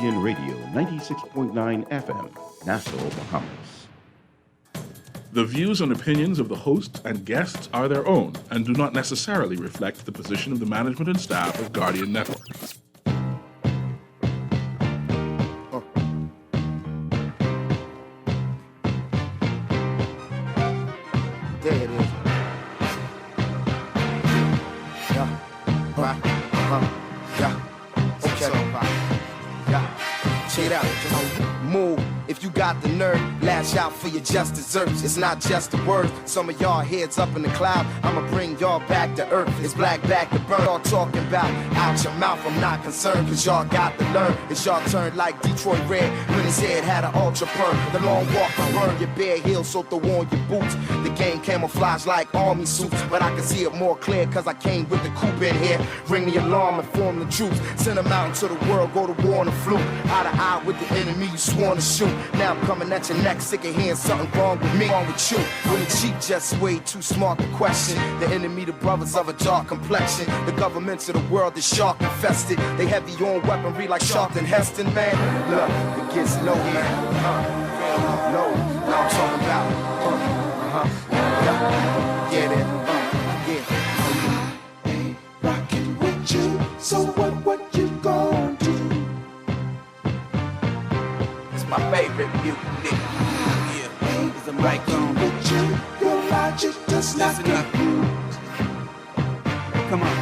Guardian Radio 96.9 FM, Nassau, Bahamas. The views and opinions of the host and guests are their own and do not necessarily reflect the position of the management and staff of Guardian Network. There it is. Yeah. Right. Yeah. Okay. Yeah. Check it out. Move. If you got the nerve, lash out for your just desserts. It's not just a word. Some of y'all heads up in the cloud. I'ma bring y'all back to earth. It's black back to burn. Y'all talking about out your mouth. I'm not concerned, cause y'all got to learn. It's y'all turn like Detroit Red when his head had an ultra perm. The long walk will burn your bare heels, so throw on your boots. The game camouflage like army suits, but I can see it more clear cause I came with the coupe in here. Ring the alarm and form the troops. Send them out into the world, go to war on the fluke. Eye to eye with the enemy you sworn to shoot. Now I'm coming at your neck, sick of hearing something wrong with me, wrong with you. When the cheap just way too smart to question. The enemy, the brothers of a dark complexion. The governments of the world is shark infested. They heavy on weaponry like Charlton Heston, man. Look, it gets low, man. Low, now I'm talking about. Get it, yeah. Ain't rockin' with you, so what you gon' do? My favorite music, yeah. It's a mic on. With you, your logic does not get through. Come on.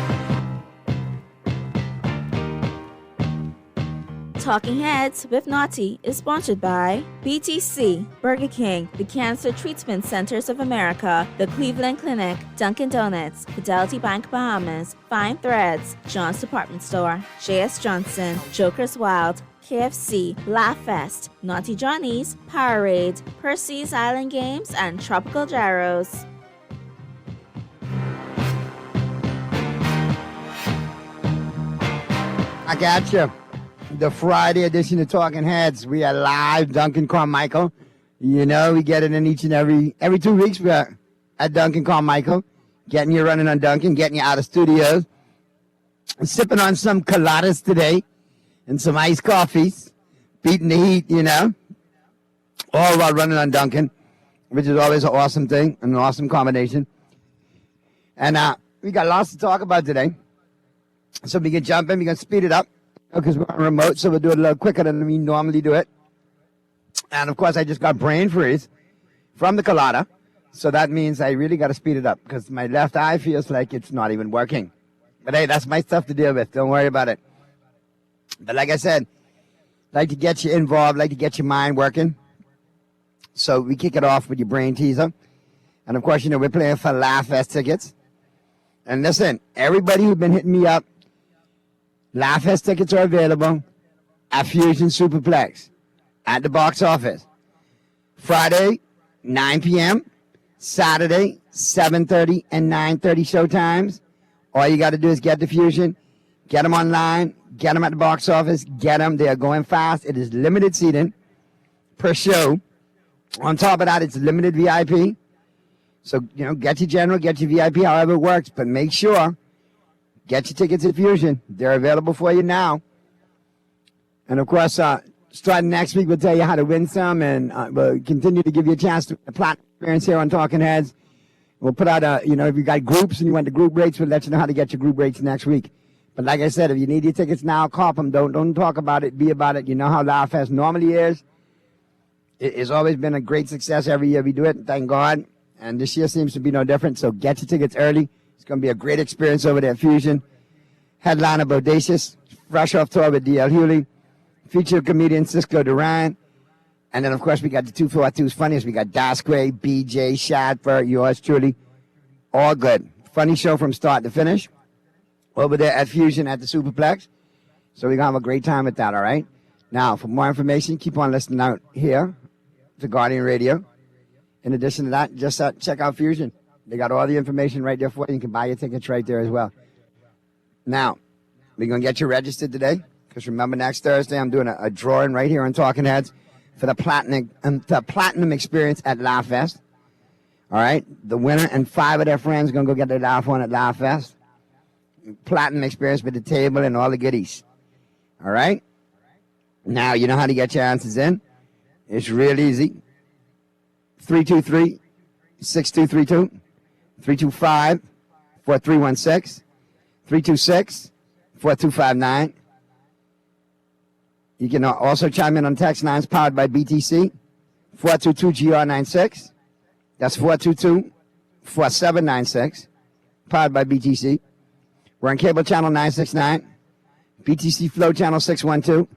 Talking Heads with Naughty is sponsored by BTC, Burger King, the Cancer Treatment Centers of America, the Cleveland Clinic, Dunkin' Donuts, Fidelity Bank Bahamas, Fine Threads, John's Department Store, J.S. Johnson, Joker's Wild, KFC, Laugh Fest, Naughty Johnny's, Powerade, Percy's Island Games, and Tropical Gyros. I got you. The Friday edition of Talking Heads. We are live, Duncan Carmichael. You know, we get it in each and every 2 weeks. We're at Duncan Carmichael, getting you running on Duncan, getting you out of studios, sipping on some coladas today and some iced coffees, beating the heat, you know, all while running on Duncan, which is always an awesome thing, an awesome combination. And we got lots to talk about today. So we can jump in, we can speed it up, because we're on remote, so we'll do it a little quicker than we normally do it. And, of course, I just got brain freeze from the colada, so that means I really got to speed it up, because my left eye feels like it's not even working. But, hey, that's my stuff to deal with. Don't worry about it. But like I said, like to get you involved, like to get your mind working. So we kick it off with your brain teaser. And, of course, you know, we're playing for Laugh Fest tickets. And listen, everybody who's been hitting me up, Laugh Fest tickets are available at Fusion Superplex at the box office. Friday, 9 p.m., Saturday, 7:30 and 9:30 showtimes. All you got to do is get the Fusion, get them online, get them at the box office, get them. They are going fast. It is limited seating per show. On top of that, it's limited VIP. So, you know, get your general, get your VIP, however it works. But make sure, get your tickets at Fusion. They're available for you now. And, of course, starting next week, we'll tell you how to win some. And we'll continue to give you a chance to a platinum experience here on Talking Heads. We'll put out, you know, if you got groups and you want the group rates, we'll let you know how to get your group rates next week. But like I said, if you need your tickets now, cop them. Don't talk about it. Be about it. You know how Laugh Fest normally is. It's always been a great success every year we do it. Thank God. And this year seems to be no different. So get your tickets early. It's going to be a great experience over there at Fusion. Headliner Bodacious. Fresh off tour with D.L. Hewley. Featured comedian Cisco Duran. And then, of course, we got the 242's funniest. We got Dasquay, BJ, Shadford, yours truly. All good. Funny show from start to finish. Over there at Fusion at the Superplex. So we're going to have a great time with that, all right? Now, for more information, keep on listening out here to Guardian Radio. In addition to that, just check out Fusion. They got all the information right there for you. You can buy your tickets right there as well. Now, we're going to get you registered today. Because remember, next Thursday, I'm doing a drawing right here on Talking Heads for the platinum experience at Laugh Fest. All right? The winner and 5 of their friends are going to go get their laugh on at Laugh Fest. Platinum experience with the table and all the goodies. All right? Now, you know how to get your answers in? It's real easy. 323-6232, 325-4316, 326-4259. You can also chime in on text lines powered by BTC, 422-GR96. That's 422-4796, powered by BTC. We're on cable channel 969, BTC Flow channel 612.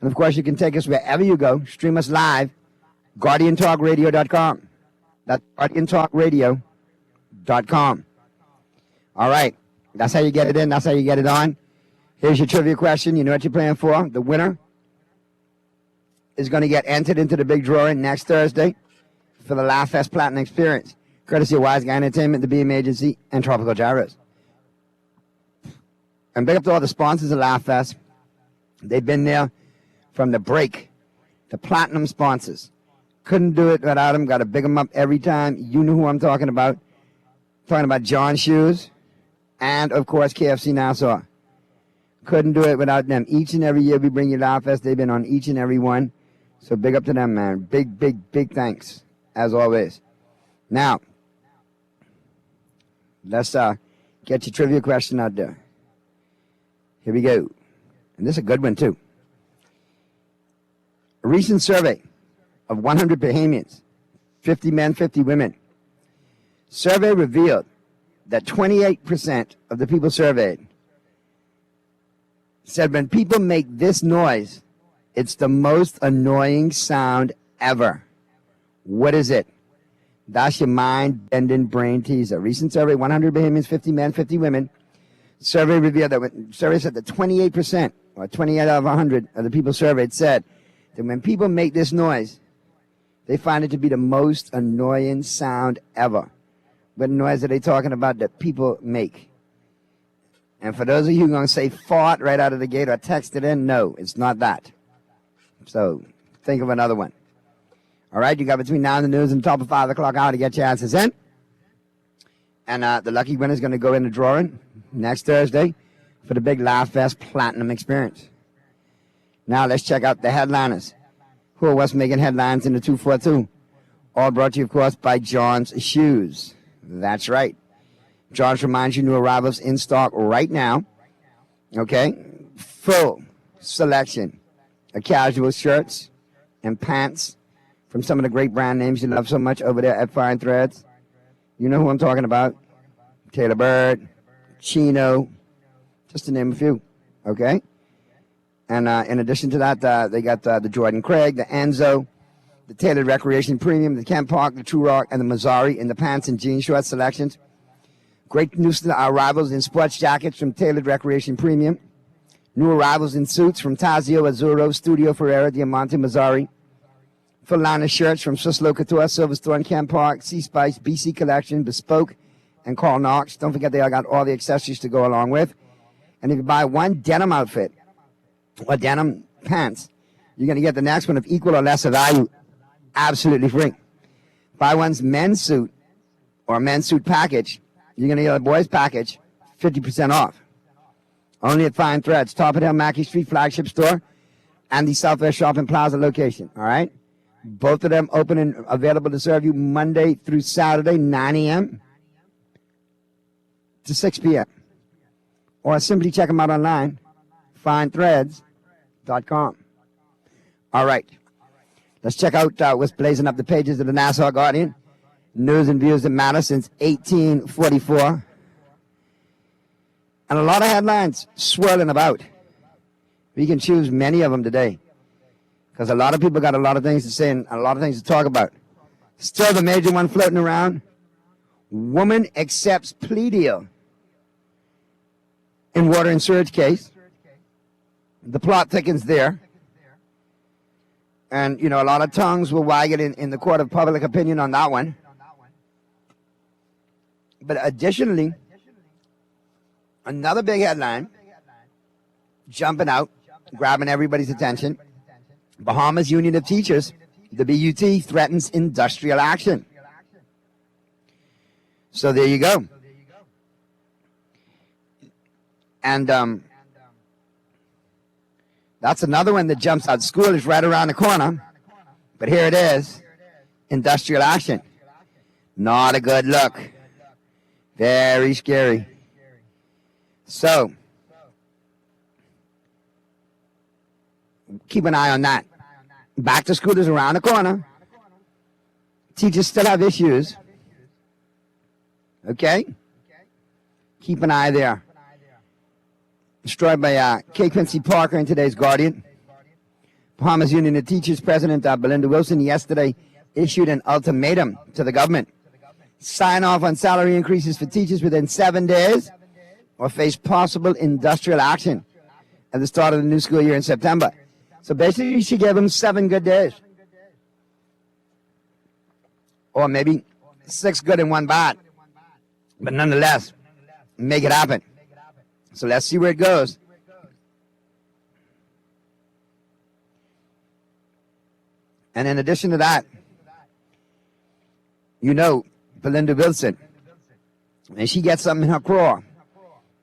And, of course, you can take us wherever you go. Stream us live, GuardianTalkRadio.com. That's GuardianTalkRadio.com. All right. That's how you get it in. That's how you get it on. Here's your trivia question. You know what you're playing for. The winner is going to get entered into the big drawing next Thursday for the Laugh Fest Platinum Experience, courtesy of Wise Guy Entertainment, the BM Agency, and Tropical Gyros. And big up to all the sponsors of Laugh Fest. They've been there from the break, the platinum sponsors. Couldn't do it without them. Got to big them up every time. You know who I'm talking about. Talking about John Shoes and, of course, KFC Nassau. Couldn't do it without them. Each and every year we bring you Laugh Fest. They've been on each and every one. So big up to them, man. Big, big, big thanks, as always. Now, let's get your trivia question out there. Here we go. And this is a good one, too. A recent survey of 100 Bahamians, 50 men, 50 women. Survey revealed that 28% of the people surveyed said when people make this noise, it's the most annoying sound ever. What is it? That's your mind-bending brain teaser. Recent survey, 100 Bahamians, 50 men, 50 women. Survey revealed that survey said that 28%, or 28 out of 100 of the people surveyed said that when people make this noise, they find it to be the most annoying sound ever. What noise are they talking about that people make? And for those of you who are going to say fart right out of the gate or text it in, no, it's not that. So think of another one. All right, you got between now and the news and the top of 5 o'clock hour to get your answers in. And the lucky winner is going to go in the drawing next Thursday for the big Laugh Fest Platinum Experience. Now let's check out the headliners. Who are what's making headlines in the 242? All brought to you, of course, by John's Shoes. That's right. John's reminds you new arrivals in stock right now. Okay? Full selection of casual shirts and pants from some of the great brand names you love so much over there at Fine Threads. You know who I'm talking about. Taylor Bird, Chino, just to name a few. Okay? And in addition to that, they got the Jordan Craig, the Enzo, the Tailored Recreation Premium, the Kent Park, the True Rock, and the Missouri in the pants and jean short selections. Great new arrivals in sports jackets from Tailored Recreation Premium. New arrivals in suits from Tazio, Azzurro, Studio Ferrera, Diamante, Missouri. Full line of shirts from Swiss Lo Couture, Silverstone, Kent Park, Sea Spice, BC Collection, Bespoke, and Karl Knox. Don't forget they all got all the accessories to go along with. And if you buy one denim outfit or denim pants, you're going to get the next one of equal or lesser value absolutely free. Buy one's men's suit or men's suit package, you're going to get a boys package 50% off. Only at Fine Threads, Top of Hill, Mackey Street flagship store, and the Southwest Shopping Plaza location. All right? Both of them open and available to serve you Monday through Saturday, 9 a.m. to 6 p.m. Or simply check them out online, finethreads.com. All right. Let's check out what's blazing up the pages of the Nassau Guardian. News and views that matter since 1844. And a lot of headlines swirling about. We can choose many of them today, because a lot of people got a lot of things to say and a lot of things to talk about. Still the major one floating around. Woman accepts plea deal in water and sewage case. The plot thickens there. And, you know, a lot of tongues will wag it in the court of public opinion on that one. But additionally, another big headline jumping out, grabbing everybody's attention. Bahamas Union of Teachers, the BUT, threatens industrial action. So there you go. And That's another one that jumps out. School is right around the corner. But here it is. Industrial action. Not a good look. Very scary. So, keep an eye on that. Back to school is around the corner. Teachers still have issues. Okay? Keep an eye there. Destroyed by K. Quincy Parker in today's Guardian. Bahamas Union of Teachers President Belinda Wilson yesterday issued an ultimatum to the government. Sign off on salary increases for teachers within 7 days or face possible industrial action at the start of the new school year in September. So basically, she gave them 7 good days. Or maybe 6 good and 1 bad. But nonetheless, make it happen. So let's see where it goes. And in addition to that, you know, Belinda Wilson, when she gets something in her craw,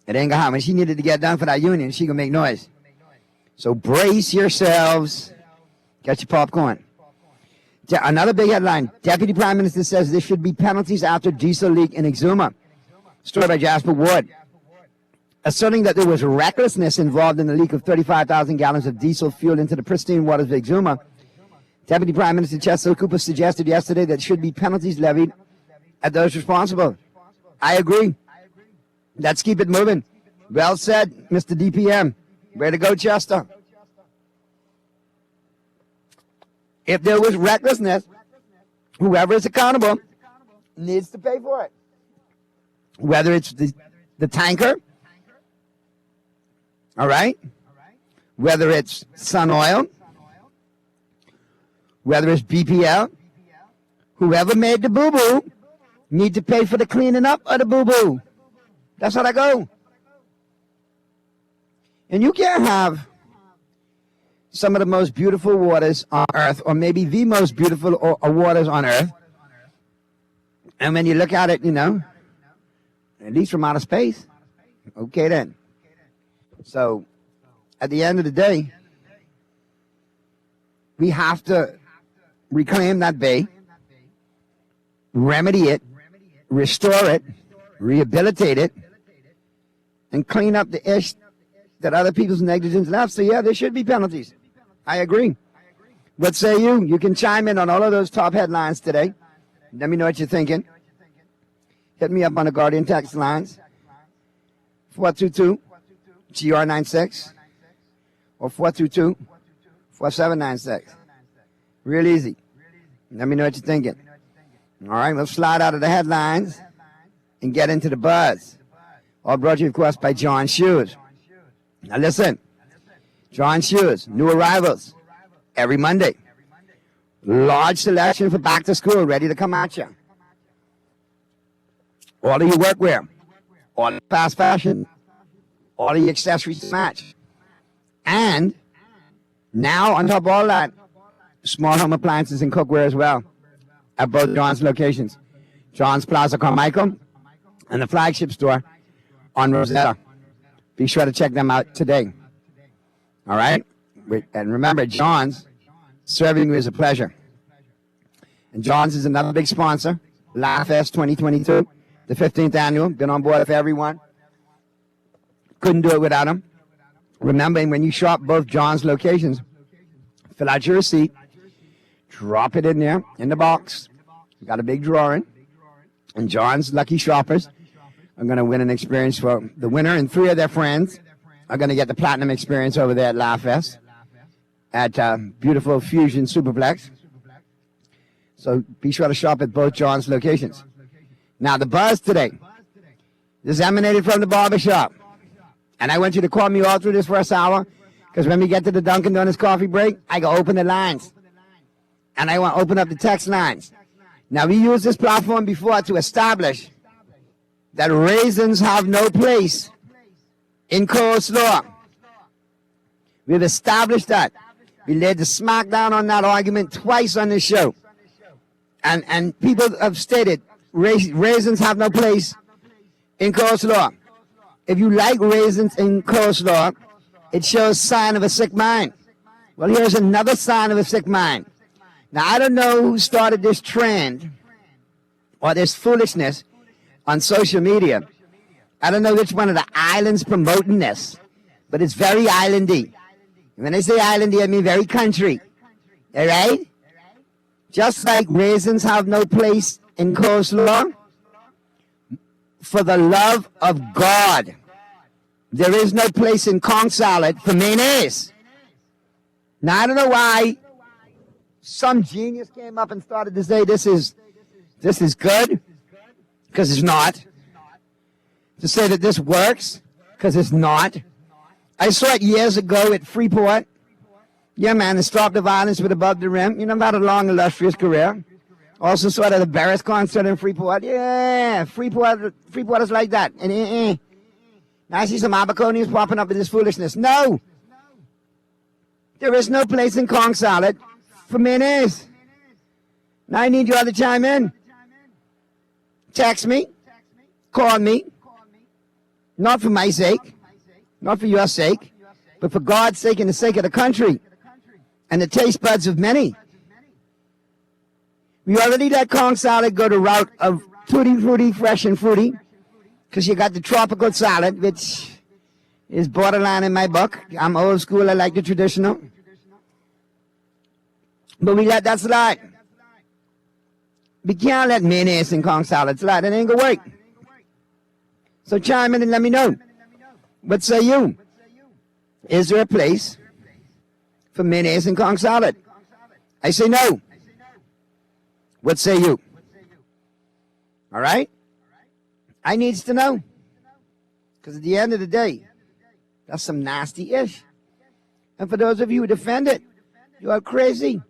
it ain't gonna happen. She needed to get done for that union. She gonna make noise. So brace yourselves. Get your popcorn. Another big headline. Deputy Prime Minister says there should be penalties after diesel leak in Exuma. Story by Jasper Ward. Asserting that there was recklessness involved in the leak of 35,000 gallons of diesel fuel into the pristine waters of Exuma, Deputy Prime Minister Chester Cooper suggested yesterday that there should be penalties levied at those responsible. I agree. Let's keep it moving. Well said, Mr. DPM. Way to go, Chester. If there was recklessness, whoever is accountable needs to pay for it. Whether it's the tanker, all right? Whether it's Sun Oil, whether it's BPL, whoever made the boo-boo need to pay for the cleaning up of the boo-boo. That's how that go. And you can't have some of the most beautiful waters on earth, or maybe the most beautiful waters on earth. And when you look at it, you know, at least from outer space, okay then. So, at the end of the day, we have to reclaim that bay, remedy it, restore it, rehabilitate it, and clean up the ish that other people's negligence left. So yeah, there should be penalties. I agree. What say you? You can chime in on all of those top headlines today. Let me know what you're thinking. Hit me up on the Guardian text lines. 422-GR96 or 422-4796. Real easy. Let me know what you're thinking. All right, let's slide out of the headlines and get into the buzz. All brought to you, of course, by John Shoes. Now listen, John Shoes, new arrivals every Monday. Large selection for back to school, ready to come at you. All of your workwear, all the fast fashion, all of your accessories to match. And now, on top of all that, small home appliances and cookware as well at both John's locations. John's Plaza Carmichael and the flagship store on Rosetta. Be sure to check them out today. All right? And remember, John's, serving you is a pleasure. And John's is another big sponsor, LAFest 2022, the 15th annual. Been on board for everyone. Couldn't do it without them. Remember, when you shop both John's locations, fill out your receipt, drop it in there, in the box. We got a big drawing. And John's lucky shoppers are going to win an experience for the winner, and 3 of their friends are going to get the platinum experience over there at LAFest at beautiful Fusion Superplex. So be sure to shop at both John's locations. Now, the buzz today, this emanated from the barbershop. And I want you to call me all through this first hour, because when we get to the Dunkin' Donuts coffee break, I go open the lines. And I want to open up the text lines. Now, we used this platform before to establish that raisins have no place in coleslaw. We've established that. We laid the smackdown on that argument twice on this show. And people have stated raisins have no place in coleslaw. If you like raisins in coleslaw, it shows sign of a sick mind. Well, here's another sign of a sick mind. Now, I don't know who started this trend or this foolishness on social media. I don't know which one of the islands promoting this, but it's very islandy. And when I say islandy, I mean very country. All right? Just like raisins have no place in coleslaw, for the love of God, there is no place in Kong salad for mayonnaise. Now, I don't know why some genius came up and started to say this is good, because it's not. To say that this works, because it's not. I saw it years ago at Freeport. Yeah, man, the Stop the Violence with Above the Rim. You know, about a long, illustrious career. Also saw it at the Barris concert in Freeport. Yeah, Freeport is like that. And now I see some Aberconians popping up with this foolishness. No! There is no place in Kong salad for mayonnaise. Now I need you all to chime in. Text me. Call me. Not for my sake. Not for your sake. But for God's sake and the sake of the country. And the taste buds of many. We already let Kong salad go the route of tutti frutti, fresh and fruity. Because you got the tropical salad, which is borderline in my book. I'm old school. I like the traditional. But we let that slide. We can't let mayonnaise in Kong salad slide. It ain't gonna work. So chime in and let me know. What say you? Is there a place for mayonnaise in Kong salad? I say no. What say you? All right? I needs to know. Because at the end of the day, that's some nasty ish. And for those of you who defend it, you are crazy.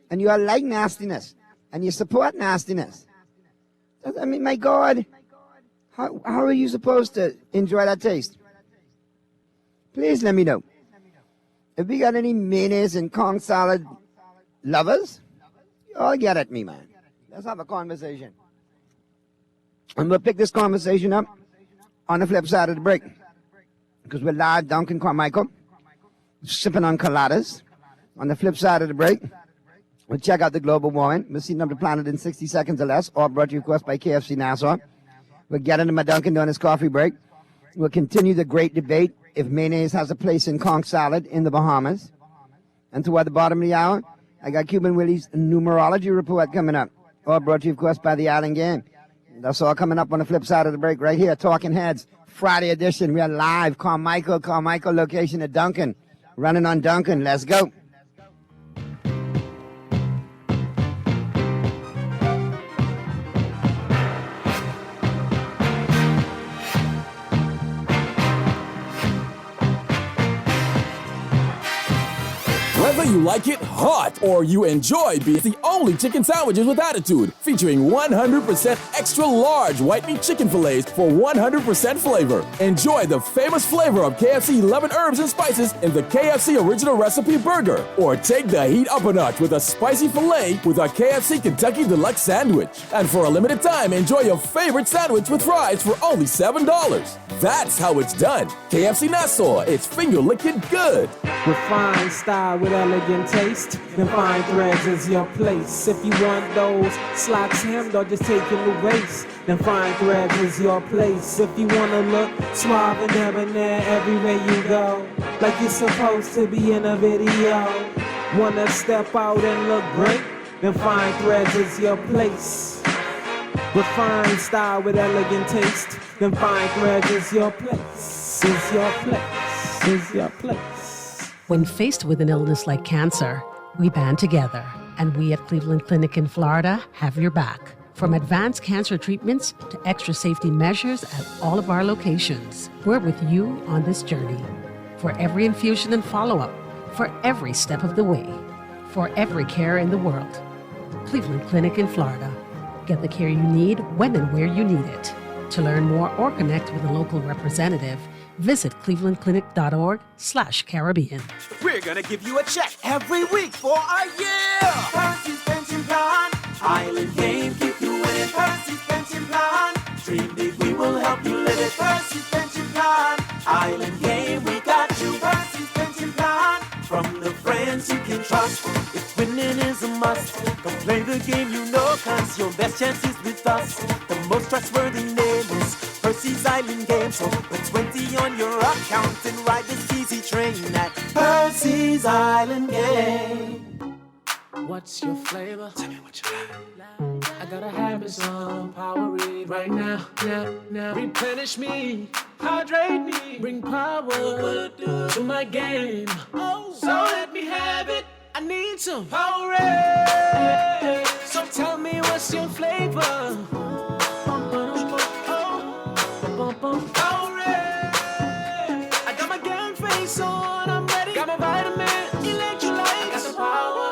And you are like nastiness. And you support nastiness. I mean, my God. How are you supposed to enjoy that taste? Please let me know. If we got any mayonnaise and Kong salad lovers, you all get at me, man. Let's have a conversation. And we'll pick this conversation up on the flip side of the break. Because we're live, Duncan Carmichael, sipping on coladas. On the flip side of the break, we'll check out the global warming. We'll see the planet in 60 seconds or less, all brought to you, of course, by KFC Nassau. We'll get into my Dunkin' Donuts coffee break. We'll continue the great debate if mayonnaise has a place in Kong salad in the Bahamas. And toward the bottom of the hour, I got Cuban Willie's numerology report coming up, all brought to you, of course, by the Island Game. That's all coming up on the flip side of the break right here, Talking Heads, Friday edition. We are live, Carmichael location at Dunkin', running on Dunkin'. Let's go. Whether you like it hot or you enjoy being the only chicken sandwiches with attitude, featuring 100% extra large white meat chicken fillets for 100% flavor. Enjoy the famous flavor of KFC 11 herbs and spices in the KFC original recipe burger, or take the heat up a notch with a spicy filet with a KFC Kentucky Deluxe sandwich. And for a limited time, enjoy your favorite sandwich with fries for only $7. That's how it's done. KFC Nassau, it's finger-licking good. Refined style with elegant taste, then fine threads is your place. If you want those slacks hemmed or just taking the waist, then fine threads is your place. If you wanna look suave and debonair everywhere you go, like you're supposed to be in a video, wanna step out and look great, then fine threads is your place. Refined style with elegant taste, then fine threads is your place, is your place, is your place. When faced with an illness like cancer, we band together, and we at Cleveland Clinic in Florida have your back. From advanced cancer treatments to extra safety measures at all of our locations, we're with you on this journey. For every infusion and follow-up, for every step of the way, for every care in the world. Cleveland Clinic in Florida. Get the care you need when and where you need it. To learn more or connect with a local representative, visit clevelandclinic.org/Caribbean. We're gonna give you a check every week for a year. Percy's Pension Plan, Island Game, keep you winning. Percy's Pension Plan, dream big, we will help you live it. Percy's Pension Plan, Island Game, we got you. Percy's Pension Winning is a must. Come play the game, you know, cause your best chance is with us. The most trustworthy name is Percy's Island Game. So put 20 on your account and ride this easy train at Percy's Island Game. What's your flavor? Tell me what you like. I gotta have me some Powerade right now, now. Replenish me, hydrate me, bring power to my game. So let me have it. I need some Powerade. So tell me what's your flavor? Powerade. I got my game face on, I'm ready. Got my vitamin, electrolytes. I got the power.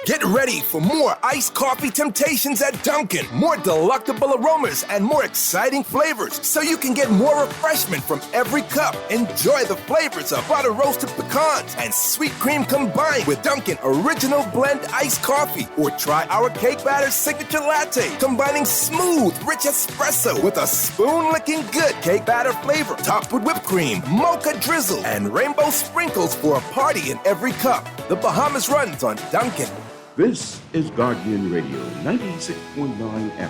Get ready for more iced coffee temptations at Dunkin'. More delectable aromas and more exciting flavors, so you can get more refreshment from every cup. Enjoy the flavors of butter roasted pecans and sweet cream combined with Dunkin' Original Blend Iced Coffee. Or try our Cake Batter Signature Latte, combining smooth, rich espresso with a spoon-licking good cake batter flavor, topped with whipped cream, mocha drizzle, and rainbow sprinkles for a party in every cup. The Bahamas runs on Dunkin'. This is Guardian Radio 96.9 FM.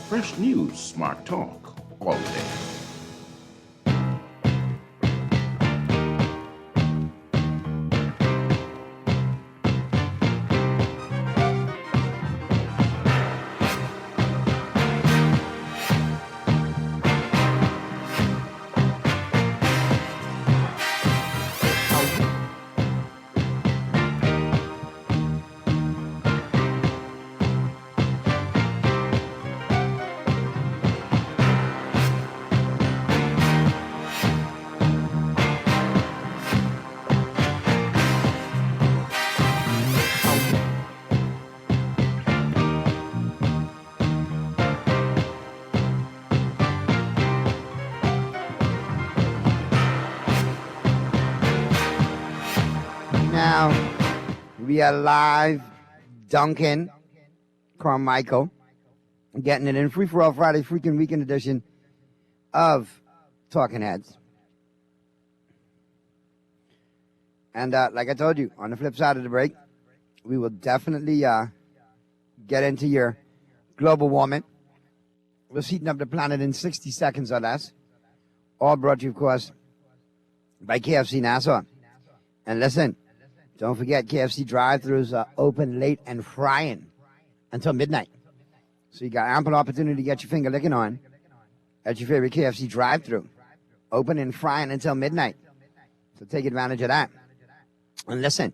Fresh news, smart talk, all day. Now, we are live, Duncan Carmichael, getting it in Free for All Friday freaking weekend edition of Talking Heads. And like I told you, on the flip side of the break, we will definitely get into your global warming. We're heating up the planet in 60 seconds or less. All brought to you, of course, by KFC Nassau. And listen, don't forget, KFC drive-thrus are open late and frying until midnight. So you got ample opportunity to get your finger licking on at your favorite KFC drive-thru. Open and frying until midnight. So take advantage of that. And listen,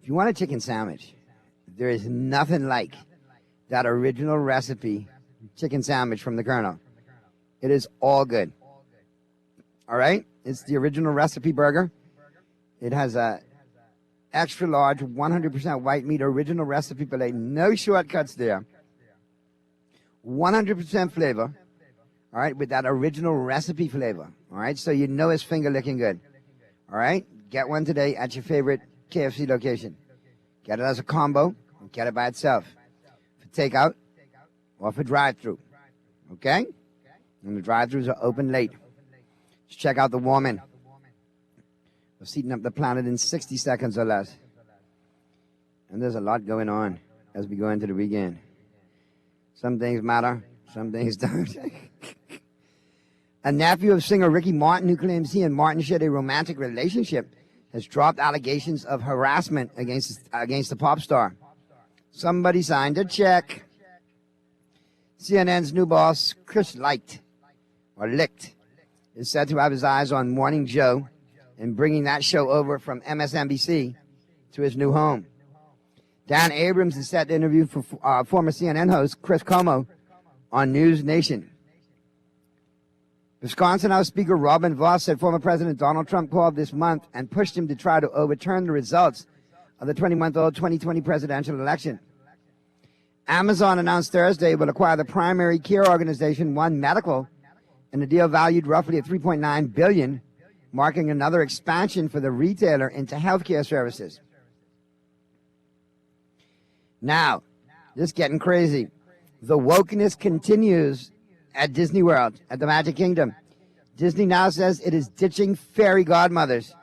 if you want a chicken sandwich, there is nothing like that original recipe chicken sandwich from the Colonel. It is all good. All right? It's the original recipe burger. It has a extra large, 100% white meat, original recipe filet. No shortcuts there. 100% flavor. All right, with that original recipe flavor. All right, so you know it's finger licking good. All right, get one today at your favorite KFC location. Get it as a combo, and get it by itself. For takeout or for drive-thru. Okay? And the drive-thrus are open late. Just check out the warming. We're heating up the planet in 60 seconds or less. And there's a lot going on as we go into the weekend. Some things matter, some things don't. A nephew of singer Ricky Martin, who claims he and Martin shared a romantic relationship, has dropped allegations of harassment against the pop star. Somebody signed a check. CNN's new boss, Chris Licht, is said to have his eyes on Morning Joe and bringing that show over from MSNBC to his new home. Dan Abrams is set to interview for former CNN host Chris Cuomo on News Nation. Wisconsin House Speaker Robin Vos said former President Donald Trump called this month and pushed him to try to overturn the results of the 20-month-old 2020 presidential election. Amazon announced Thursday it will acquire the primary care organization One Medical in a deal valued roughly at $3.9 billion, marking another expansion for the retailer into healthcare services. Now, this is getting crazy. The wokeness continues at Disney World, at the Magic Kingdom. Disney now says it is ditching fairy godmothers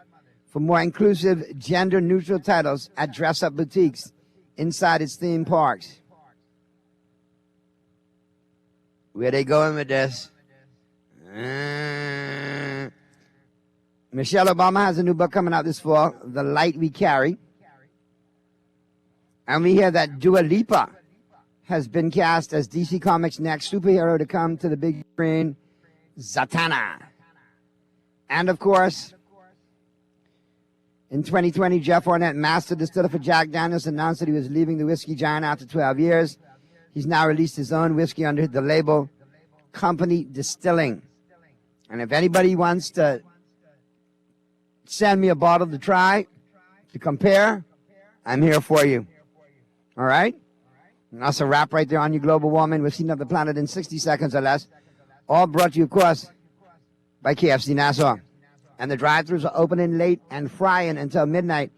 for more inclusive, gender-neutral titles at dress-up boutiques inside its theme parks. Where they going with this? Michelle Obama has a new book coming out this fall, The Light We Carry. And we hear that Dua Lipa has been cast as DC Comics' next superhero to come to the big screen, Zatanna. And of course, in 2020, Jeff Ornette, master distiller for Jack Daniels, announced that he was leaving the whiskey giant after 12 years. He's now released his own whiskey under the label Company Distilling. And if anybody wants to send me a bottle to try, to compare, I'm here for you. All right? And that's a wrap right there on your global warming. We've seen up the planet in 60 seconds or less. All brought to you, of course, by KFC Nassau. And the drive-thrus are opening late and frying until midnight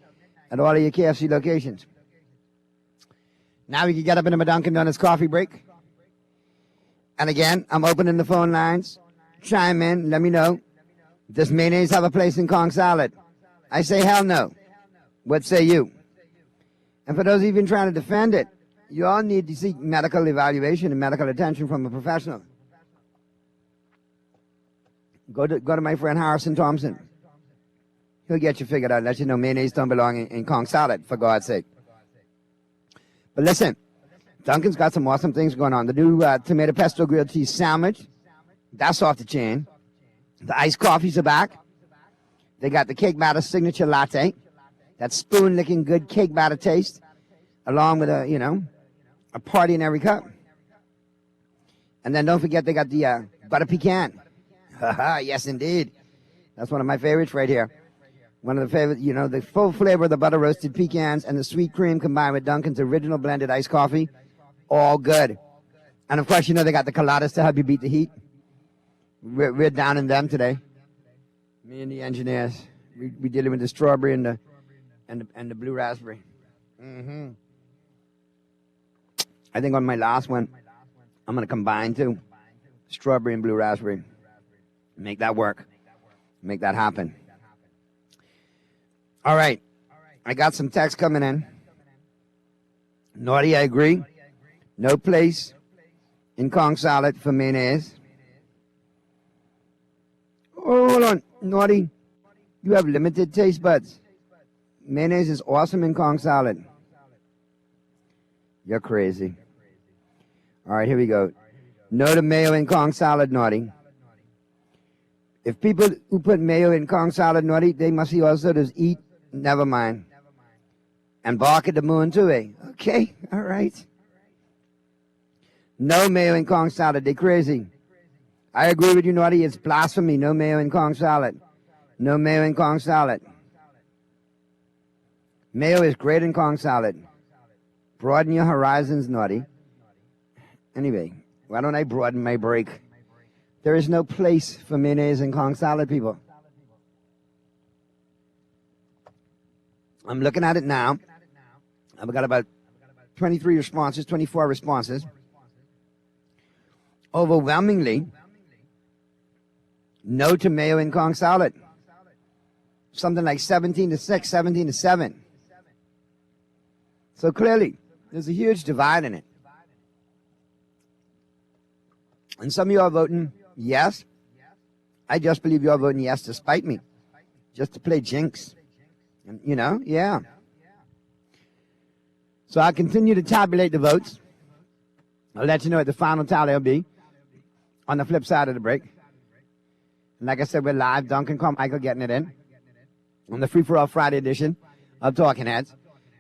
at all of your KFC locations. Now we can get up into my Dunkin' Donuts coffee break. And again, I'm opening the phone lines. Chime in, let me know. Does mayonnaise have a place in Kong salad? I say hell no. What say you? And for those even trying to defend it, you all need to seek medical evaluation and medical attention from a professional. Go to my friend Harrison Thompson. He'll get you figured out, let you know mayonnaise don't belong in Kong salad, for God's sake. But listen, Dunkin's got some awesome things going on. The new tomato pesto grilled cheese sandwich, that's off the chain. The iced coffees are back. They got the cake batter signature latte, that spoon-licking good cake batter taste, along with a party in every cup. And then don't forget they got the butter pecan. Yes, indeed. That's one of my favorites right here. One of the favorites, the full flavor of the butter roasted pecans and the sweet cream combined with Dunkin's original blended iced coffee. All good. And of course, they got the coladas to help you beat the heat. We're down in them today. Me and the engineers. We dealing with the strawberry and the blue raspberry. I think on my last one, I'm going to combine two. Strawberry and blue raspberry. Make that work. Make that happen. All right. I got some text coming in. Naughty, I agree. No place in Kong salad for mayonnaise. Oh, hold on. Naughty, you have limited taste buds. Mayonnaise is awesome in Kong salad. You're crazy. All right, here we go. No to mayo in Kong salad, Naughty. If people who put mayo in Kong salad, Naughty, they must see also just eat, never mind. And bark at the moon too, eh? Okay, all right. No mayo in Kong salad, they crazy. I agree with you, Naughty, it's blasphemy. No mayo in Kong salad. No mayo in Kong salad. Mayo is great in Kong salad. Broaden your horizons, Naughty. Anyway, why don't I broaden my break? There is no place for mayonnaise in Kong salad, people. I'm looking at it now. I've got about 23 responses, 24 responses. Overwhelmingly, no to mayo in Kong salad. Something like 17-6, 17-7. So clearly, there's a huge divide in it. And some of you are voting yes. I just believe you're voting yes to spite me. Just to play jinx. And, yeah. So I'll continue to tabulate the votes. I'll let you know what the final tally will be on the flip side of the break. And like I said, we're live. Duncan Carmichael getting it in on the Free For All Friday edition of Talking Heads.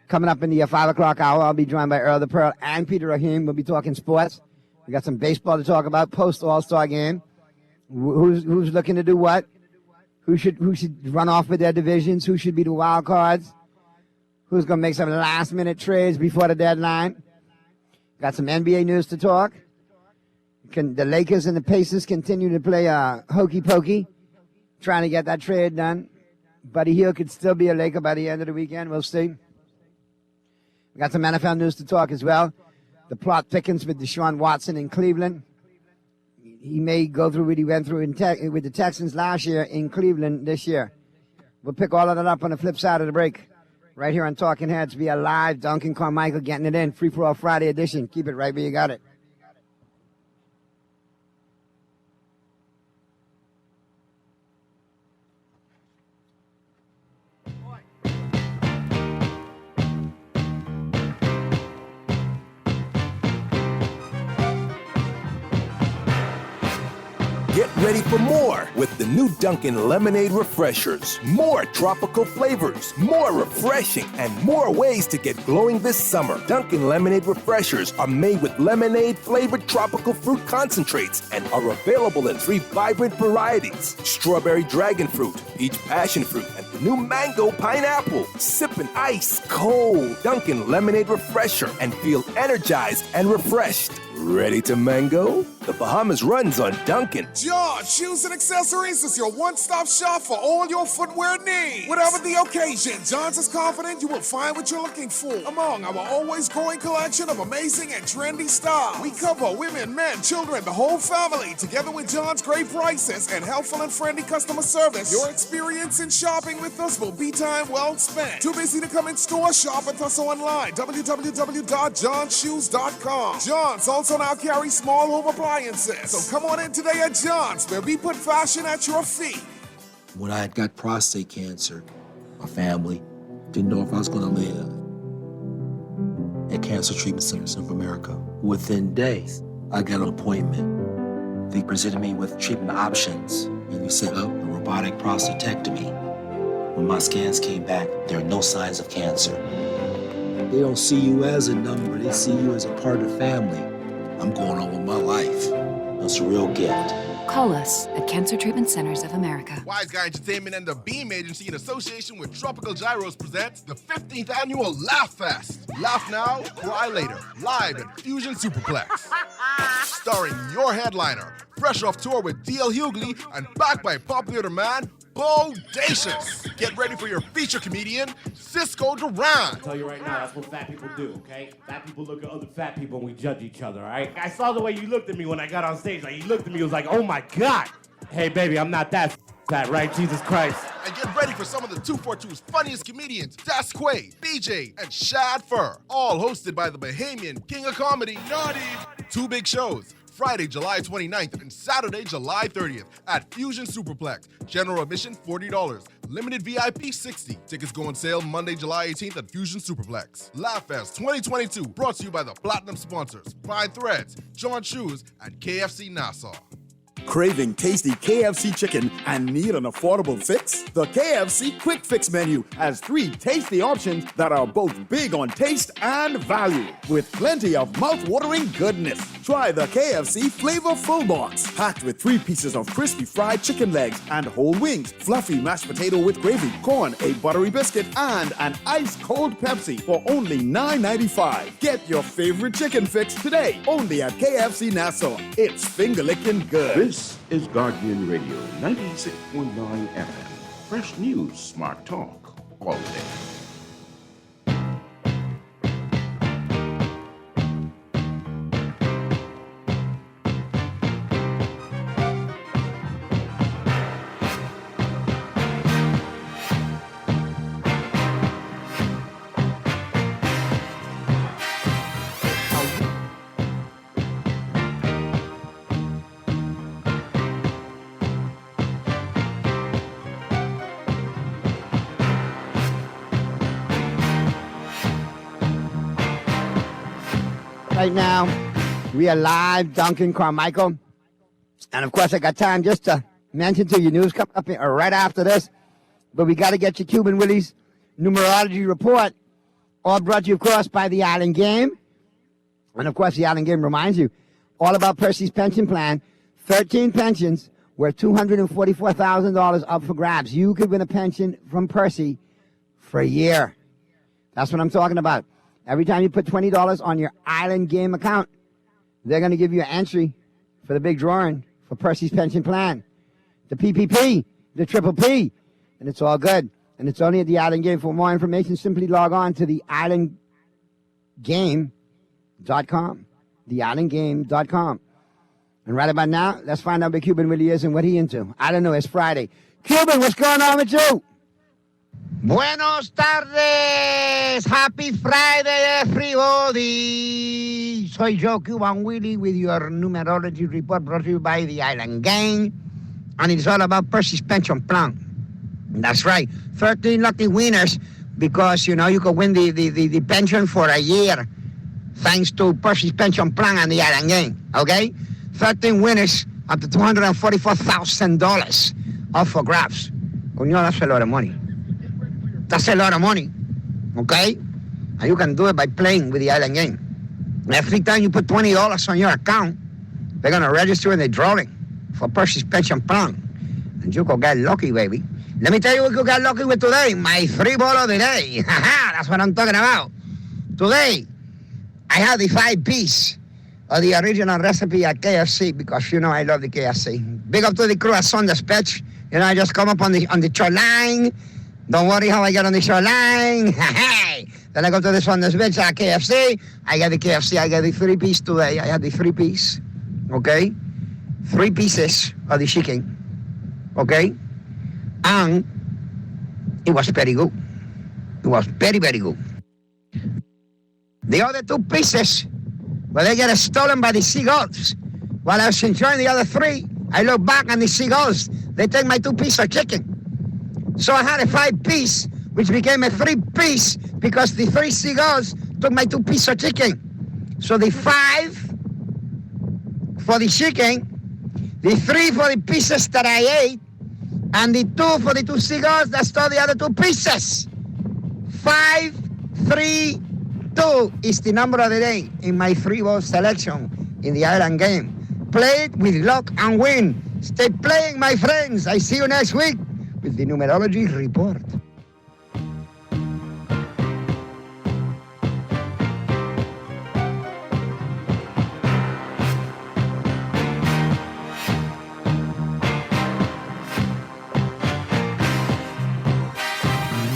Coming up in the 5 o'clock hour, I'll be joined by Earl the Pearl and Peter Rahim. We'll be talking sports. We got some baseball to talk about, post All-Star game. Who's looking to do what? Who should run off with their divisions? Who should be the wild cards? Who's going to make some last-minute trades before the deadline? Got some NBA news to talk. Can the Lakers and the Pacers continue to play hokey-pokey, trying to get that trade done? Buddy Hield could still be a Laker by the end of the weekend. We'll see. We got some NFL news to talk as well. The plot thickens with Deshaun Watson in Cleveland. He may go through what he went through with the Texans last year in Cleveland this year. We'll pick all of that up on the flip side of the break right here on Talking Heads via live. Duncan Carmichael getting it in. Free for all Friday edition. Keep it right where you got it. Get ready for more with the new Dunkin' Lemonade Refreshers. More tropical flavors, more refreshing, and more ways to get glowing this summer. Dunkin' Lemonade Refreshers are made with lemonade-flavored tropical fruit concentrates and are available in 3 vibrant varieties: strawberry dragon fruit, peach passion fruit, and the new mango pineapple. Sip an ice cold Dunkin' Lemonade Refresher and feel energized and refreshed. Ready to mango? The Bahamas runs on Dunkin'. John Shoes and Accessories is your one-stop shop for all your footwear needs. Whatever the occasion, John's is confident you will find what you're looking for among our always growing collection of amazing and trendy styles. We cover women, men, children, the whole family. Together with John's great prices and helpful and friendly customer service, your experience in shopping with us will be time well spent. Too busy to come in store? Shop with us online. www.johnshoes.com. John's also now carries small home appliances. So come on in today at John's, where we put fashion at your feet. When I had got prostate cancer, my family didn't know if I was going to live. At Cancer Treatment Centers of America, within days, I got an appointment. They presented me with treatment options, and we set up a robotic prostatectomy. When my scans came back, there are no signs of cancer. They don't see you as a number, they see you as a part of the family. I'm going on with my life. That's a real gift. Call us at Cancer Treatment Centers of America. Wise Guy Entertainment and the Beam Agency, in association with Tropical Gyros, presents the 15th annual Laugh Fest. Laugh now, cry later. Live at Fusion Superplex. Starring your headliner, fresh off tour with D.L. Hughley and backed by popular man Bodacious. Get ready for your feature comedian, Cisco Duran. I'll tell you right now, that's what fat people do, okay? Fat people look at other fat people and we judge each other, all right? I saw the way you looked at me when I got on stage. Like, you looked at me, it was like, oh my God. Hey, baby, I'm not that fat, right? Jesus Christ. And get ready for some of the 242's funniest comedians, Das Quaid, BJ, and Shad Fur. All hosted by the Bahamian King of Comedy, Nadeem. 2 big shows. Friday, July 29th and Saturday, July 30th at Fusion Superplex. General admission, $40. Limited VIP, $60. Tickets go on sale Monday, July 18th at Fusion Superplex. Laugh Fest 2022, brought to you by the Platinum sponsors, Fine Threads, John Shoes, and KFC Nassau. Craving tasty KFC chicken and need an affordable fix? The KFC Quick Fix menu has 3 tasty options that are both big on taste and value, with plenty of mouth-watering goodness. Try the KFC Flavor Full Box, packed with 3 pieces of crispy fried chicken legs and whole wings, fluffy mashed potato with gravy, corn, a buttery biscuit, and an ice-cold Pepsi for only $9.95. Get your favorite chicken fix today, only at KFC Nassau. It's finger-licking good. This is Guardian Radio 96.9 FM. Fresh news, smart talk, all day. Right now, we are live, Duncan Carmichael. And of course, I got time just to mention to you news coming up right after this. But we got to get your Cuban Willie's numerology report. All brought to you, of course, by the Island Game. And of course, the Island Game reminds you all about Percy's pension plan. 13 pensions worth $244,000 up for grabs. You could win a pension from Percy for a year. That's what I'm talking about. Every time you put $20 on your Island Game account, they're going to give you an entry for the big drawing for Percy's pension plan. The PPP, the Triple P, and it's all good. And it's only at the Island Game. For more information, simply log on to the islandgame.com. TheIslandGame.com. And right about now, let's find out where Cuban really is and what he into. I don't know, it's Friday. Cuban, what's going on with you? Buenos tardes. Happy Friday, everybody. Soy Joe Cuban Willie with your numerology report brought to you by the Island Game. And it's all about Percy's pension plan. That's right. 13 lucky winners because, you could win the pension for a year thanks to Percy's pension plan and the Island Game. Okay? 13 winners up to $244,000 up for grabs. Coño, that's a lot of money. That's a lot of money, okay? And you can do it by playing with the Island Game. Every time you put $20 on your account, they're going to register in the drawing for Percy's pension plan. And you could get lucky, baby. Let me tell you what you got lucky with today. My free ball of the day. That's what I'm talking about. Today, I have the 5-piece of the original recipe at KFC because, I love the KFC. Big up to the crew at Sunday Dispatch. I just come up on the shoreline. Don't worry how I get on the shoreline. Then I go to this one, this bitch at KFC. I get the KFC. I get the 3-piece today. I had the 3-piece. Okay? 3 pieces of the chicken. Okay? And it was very good. It was very, very good. The other 2 pieces, well, they get stolen by the seagulls. While I was enjoying the other 3, I look back and the seagulls, they take my 2 pieces of chicken. So I had a 5-piece, which became a 3-piece because the 3 seagulls took my 2 pieces of chicken. So the 5 for the chicken, the 3 for the pieces that I ate, and the 2 for the 2 seagulls that stole the other 2 pieces. 5, 3, 2 is the number of the day in my 3-ball selection in the Island Game. Play it with luck and win. Stay playing, my friends. I see you next week with the numerology report.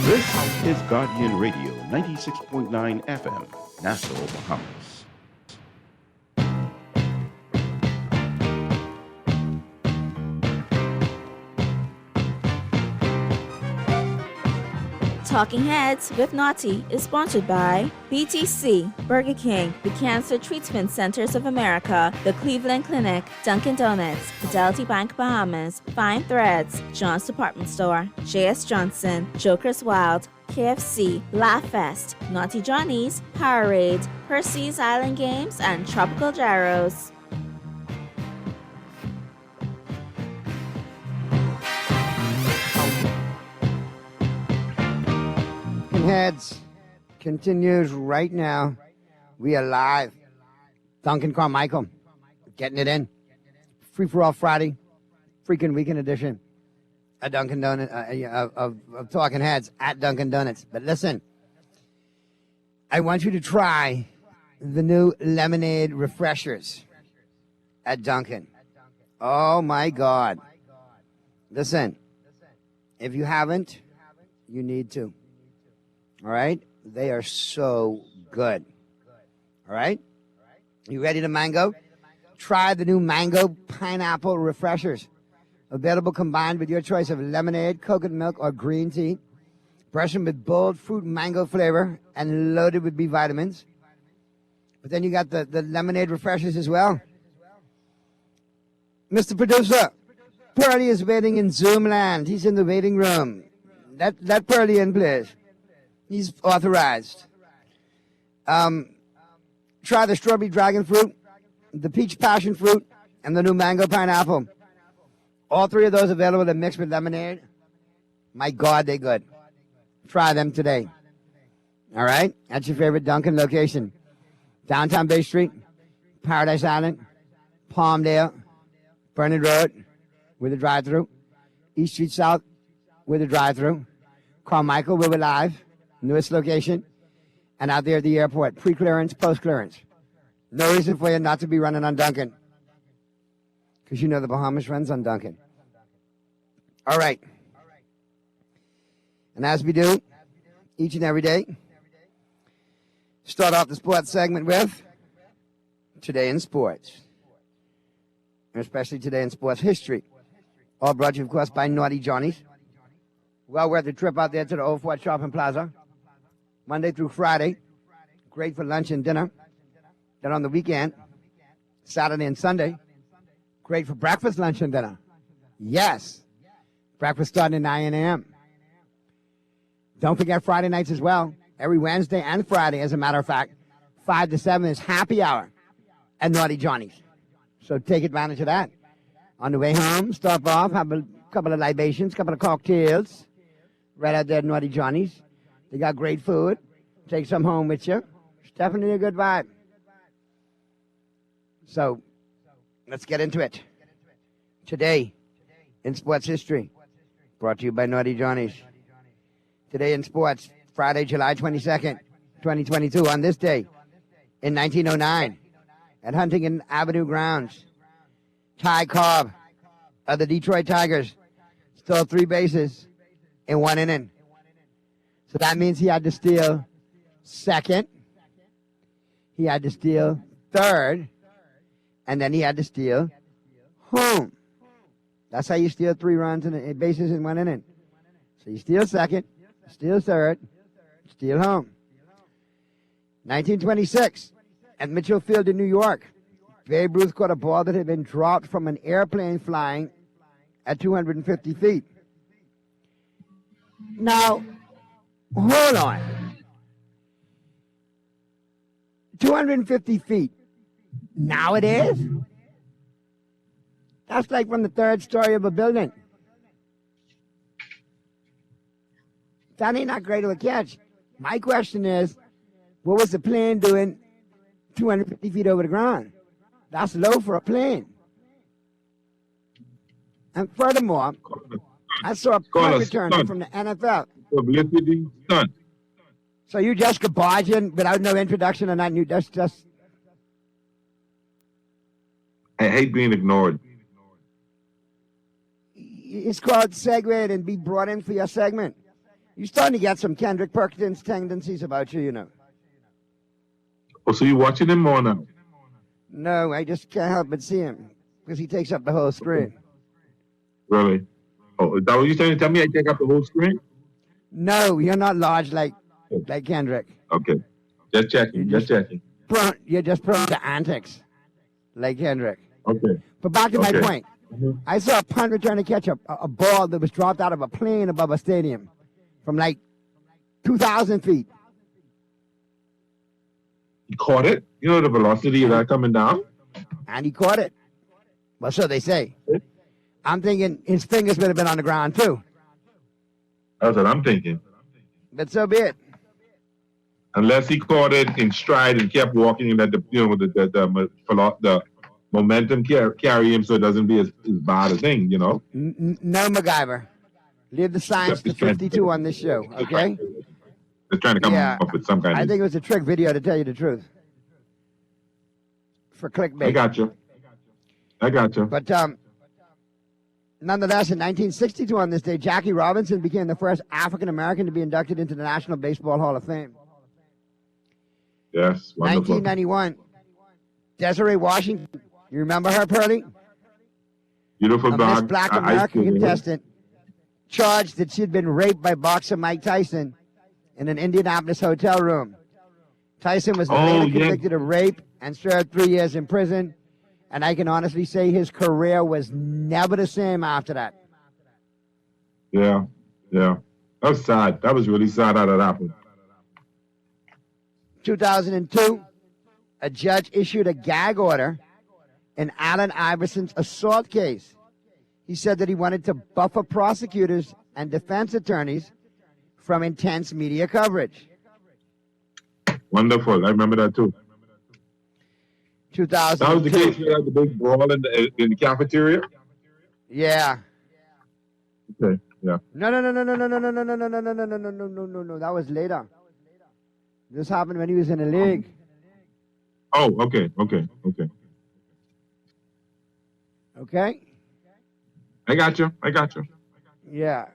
This is Guardian Radio, 96.9 FM, Nassau, Bahamas. Talking Heads with Naughty is sponsored by BTC, Burger King, the Cancer Treatment Centers of America, the Cleveland Clinic, Dunkin' Donuts, Fidelity Bank Bahamas, Fine Threads, John's Department Store, J.S. Johnson, Joker's Wild, KFC, Laugh Fest, Naughty Johnny's, Powerade, Percy's Island Games, and Tropical Gyros. Heads continues right now. We are live. Duncan Carmichael getting it in. Free for all Friday, freaking weekend edition at Dunkin' Donuts of Talking Heads at Dunkin' Donuts. But listen, I want you to try the new lemonade refreshers at Dunkin'. Oh my God! Listen, if you haven't, you need to. All right? They are so good. All right? You ready to mango? Try the new mango pineapple refreshers. Available combined with your choice of lemonade, coconut milk, or green tea. Fresh with bold fruit mango flavor and loaded with B vitamins. But then you got the lemonade refreshers as well. Mr. Producer, Pearly is waiting in Zoomland. He's in the waiting room. Let Pearly in, please. He's authorized. Try the strawberry dragon fruit, the peach passion fruit, and the new mango pineapple. All 3 of those available to mix with lemonade. My God, they're good. Try them today. All right? That's your favorite Dunkin' location. Downtown Bay Street, Paradise Island, Palmdale, Burnett Road, with a drive-thru. East Street South, with a drive-thru. Carmichael, where we're live. Newest location, and out there at the airport, pre-clearance, post-clearance. No reason for you not to be running on Dunkin', because the Bahamas runs on Dunkin'. All right. And as we do each and every day, start off the sports segment with Today in Sports, and especially Today in Sports History. All brought to you, of course, by Naughty Johnny's. Well worth the trip out there to the Old Fort Shopping Plaza. Monday through Friday. Great for lunch and dinner. Then on the weekend, Saturday and Sunday, great for breakfast, lunch, and dinner. Yes. Breakfast starting at 9 a.m. Don't forget Friday nights as well. Every Wednesday and Friday, as a matter of fact, 5 to 7 is happy hour at Naughty Johnny's. So take advantage of that. On the way home, stop off, have a couple of libations, couple of cocktails, right out there at Naughty Johnny's. They got great food. Take some home with you. It's definitely a good vibe. So let's get into it. Today in sports history, brought to you by Naughty Johnny's. Today in sports, Friday, July 22nd, 2022, on this day, in 1909, at Huntington Avenue grounds, Ty Cobb of the Detroit Tigers stole 3 bases in 1 inning. So that means he had to steal second, he had to steal third, and then he had to steal home. That's how you steal 3 runs and bases in 1 inning. So you steal second, steal third, steal home. 1926, at Mitchell Field in New York, Babe Ruth caught a ball that had been dropped from an airplane flying at 250 feet. Now, hold on. 250 feet. Nowadays? That's like from the 3rd story of a building. That ain't not great of a catch. My question is, what was the plane doing 250 feet over the ground? That's low for a plane. And furthermore, I saw a punt returner from the NFL. Publicity stunt. So you just could barge in without no introduction and not just. I hate being ignored. It's called segue and be brought in for your segment. You're starting to get some Kendrick Perkins tendencies about you, you know. Oh, so you're watching him more now? No, I just can't help but see him because he takes up the whole screen. Really? Oh, is that what you're trying to tell me? I take up the whole screen? No, you're not large like Kendrick. Okay. Just checking. You're just prone to antics like Kendrick. Okay. But back to my Okay. point. I saw a punt returner catch a ball that was dropped out of a plane above a stadium from like 2,000 feet. He caught it? You know the velocity of that coming down? And he caught it. Well, so they say. I'm thinking his fingers would have been on the ground too. That's what I'm thinking. But so be it. Unless he caught it in stride and kept walking and let the momentum carry him so it doesn't be as bad a thing, you know? No MacGyver. Leave the science to 52 on this show, okay? Just trying to come up with some kind I of... think it was a trick video, to tell you the truth. For clickbait. I got you. But nonetheless, in 1962 on this day, Jackie Robinson became the first African-American to be inducted into the National Baseball Hall of Fame. Yes, wonderful. 1991, Desiree Washington. You remember her, Pearlie? Beautiful a dog. Miss Black American contestant charged that she'd been raped by boxer Mike Tyson in an Indianapolis hotel room. Tyson was later convicted of rape and served 3 years in prison. And I can honestly say his career was never the same after that. Yeah. That was sad. That was really sad how that happened. 2002, a judge issued a gag order in Allen Iverson's assault case. He said that he wanted to buffer prosecutors and defense attorneys from intense media coverage. Wonderful. I remember that too. 2002. That was the case where you had the big brawl in the cafeteria? Yeah. Okay, yeah. No. That was later. This happened when he was in the league. Oh, okay. Okay? I got you. Yeah.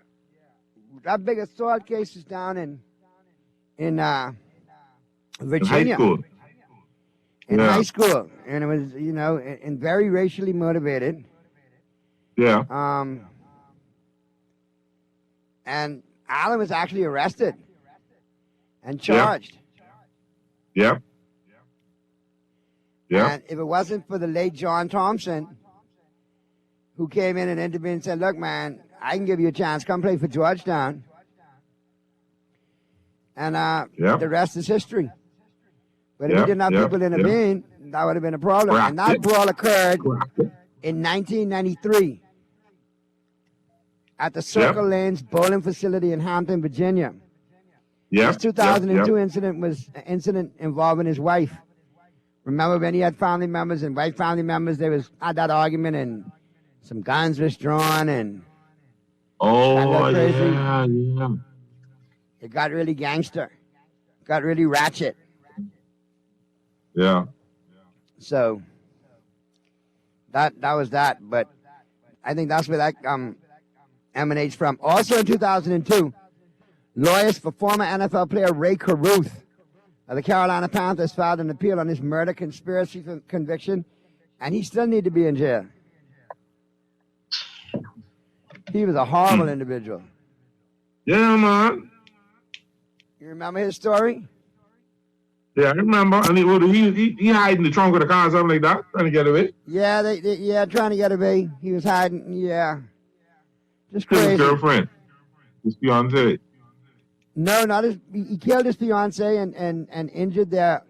That big assault case is down in Virginia. High school. In high school. And it was, and very racially motivated. Yeah. And Allen was actually arrested and charged. Yep. Yeah. And if it wasn't for the late John Thompson, who came in and intervened and said, look, man, I can give you a chance. Come play for Georgetown. And the rest is history. But if we didn't have people intervene, that would have been a problem. And that brawl occurred in 1993 at the Circle Lanes bowling facility in Hampton, Virginia. This 2002 incident was an incident involving his wife. Remember when he had family members and white family members, they had that argument and some guns was drawn and yeah. It got really gangster. Got really ratchet. Yeah. So that was that, but I think that's where that emanates from. Also in 2002, lawyers for former NFL player Ray Caruth of the Carolina Panthers filed an appeal on his murder conspiracy conviction, and he still need to be in jail. He was a horrible individual. Yeah, man. You remember his story? Yeah, I remember. And he hid in the trunk of the car or something like that, trying to get away. Yeah, trying to get away. He was hiding. Yeah, just crazy. His girlfriend, his fiance. No, not his. He killed his fiance and injured their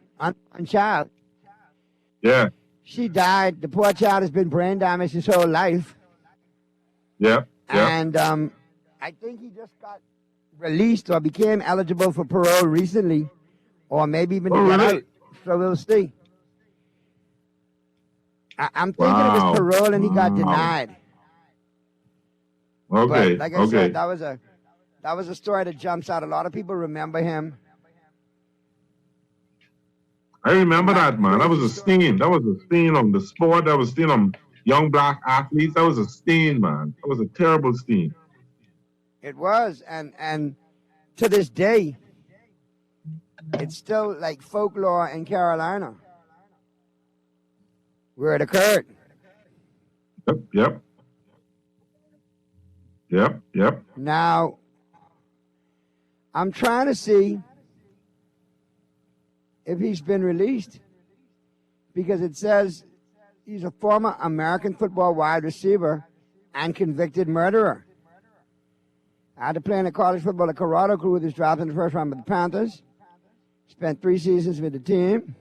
child. Yeah. She died. The poor child has been brain damaged his whole life. Yeah. And I think he just got released or became eligible for parole recently, or maybe even to get out. So we'll see. I'm thinking it was parole and he got denied. Okay. But like I said, that was a story that jumps out. A lot of people remember him. I remember that, man. That was a stain. That was a stain on the sport. That was a stain on young black athletes. That was a stain, man. That was a terrible stain. It was, and to this day, it's still like folklore in Carolina, where it occurred. Yep. Now, I'm trying to see if he's been released, because it says he's a former American football wide receiver and convicted murderer. After playing at college football at Colorado, Crew was drafted in the first round by the Panthers. Spent 3 seasons with the team.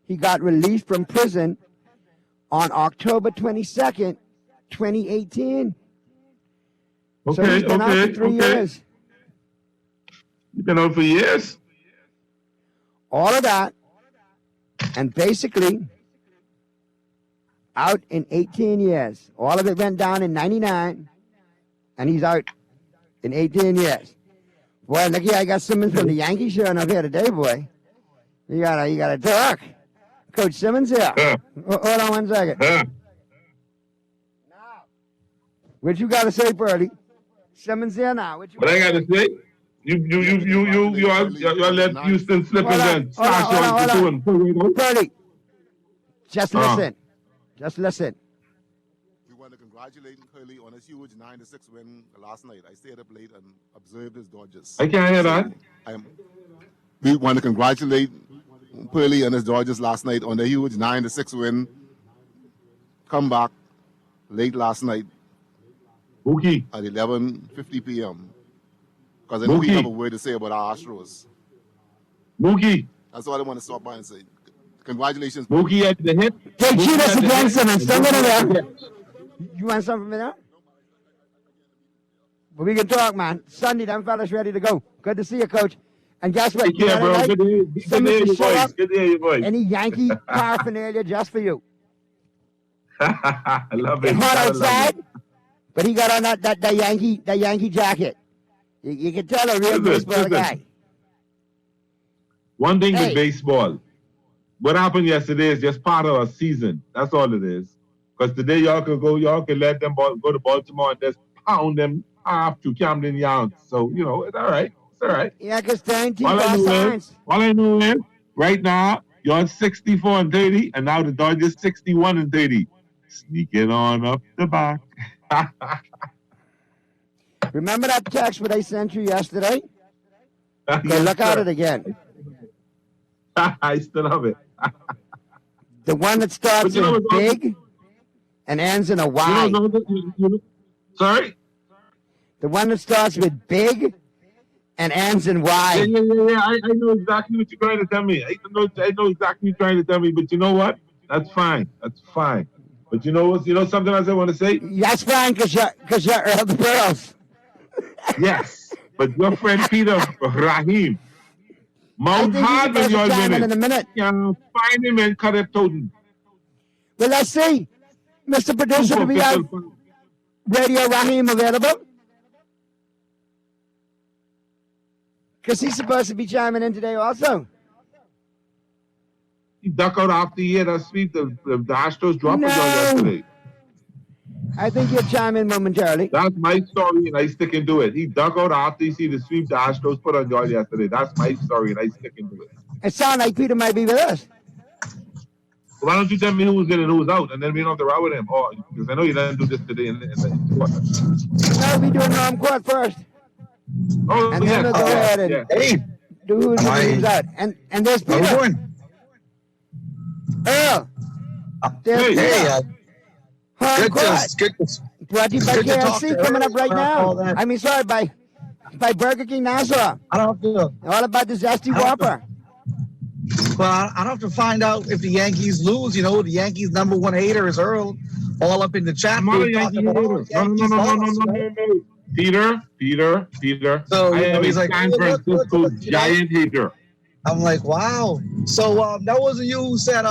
He got released from prison on October 22nd, 2018. So he's been out for 3 years. You've been out for years? All of that, and basically out in 18 years. All of it went down in 99, and he's out in 18 years. Boy, look here, I got Simmons from the Yankees showing up here today, boy. You gotta talk. Coach Simmons here. Hold on 1 second. Now, what you gotta say, Purdy? Simmons here now. What I gotta say? You let Houston slip and slash on Purdy, just listen. Just listen. We want to congratulate Curly on his huge 9-6 win last night. I stayed up late and observed his Dodgers. I can't hear that. We want to congratulate Purley and his Dodgers last night on the huge 9-6 win. Comeback late last night. Mookie. At 11:50 p.m. Because I know we have a word to say about our Astros. Mookie. That's all I want to stop by and say. Congratulations. Mookie at the hit. Hey, cheat us again, Simmons. Don't go there. You want something from me now? Well, we can talk, man. Sunday, them fellas ready to go. Good to see you, Coach. And guess what? Take care, bro. Good to hear your voice. Good to hear your voice. Any Yankee paraphernalia just for you. I love it. It's hot outside, but he got on that Yankee jacket. You can tell a real baseball guy. One thing with baseball, what happened yesterday is just part of a season. That's all it is. Because today y'all can let them go to Baltimore and just pound them off to Camden Yards. So, it's all right. It's all right. Yeah, because all I know is, right now, you're 64-30, and now the Dodgers 61-30. Sneaking on up the back. Remember that text what I sent you yesterday? Okay, look at it again. I still have it. The one that starts in big and ends in a Y. Sorry? The one that starts with big and ends in Y. Yeah. I know exactly what you're trying to tell me. I know exactly what you're trying to tell me, but you know what? That's fine. But you know what? You know something else I want to say? That's fine, because you're Earl the Pearls. Yes, but your friend Peter Rahim, Mount Hardman, you're in a minute. Find him and cut it totem. Well, let's see. Mr. Producer, do we have Radio Rahim available? Because he's supposed to be chiming in today also. He duck out after he had a sweep. The Astros dropped us on yesterday. I think he'll chime in momentarily. That's my story, and I stick into it. He dug out after he see the sweep the Astros put on y'all yesterday. That's my story, and I stick into it. It sounds like Peter might be with us. Why don't you tell me who was in and who was out, and then we don't have to row with him? Oh, because I know you didn't do this today in the court. No, we doing home court first. Oh, and then we'll go ahead and do who's in and who's out. And there's Peter. How you doing? Earl. There's Peter. Home court. Brought to you by KFC coming up right now. I mean, sorry, by Burger King Nassau. I don't feel. All about the Zesty Whopper. Well, I don't have to find out if the Yankees lose. You know, the Yankees' number one hater is Earl, all up in the chat. No. Peter. So, I am he's a like, San Francisco Giant hater. I'm like, wow. So that wasn't you who said,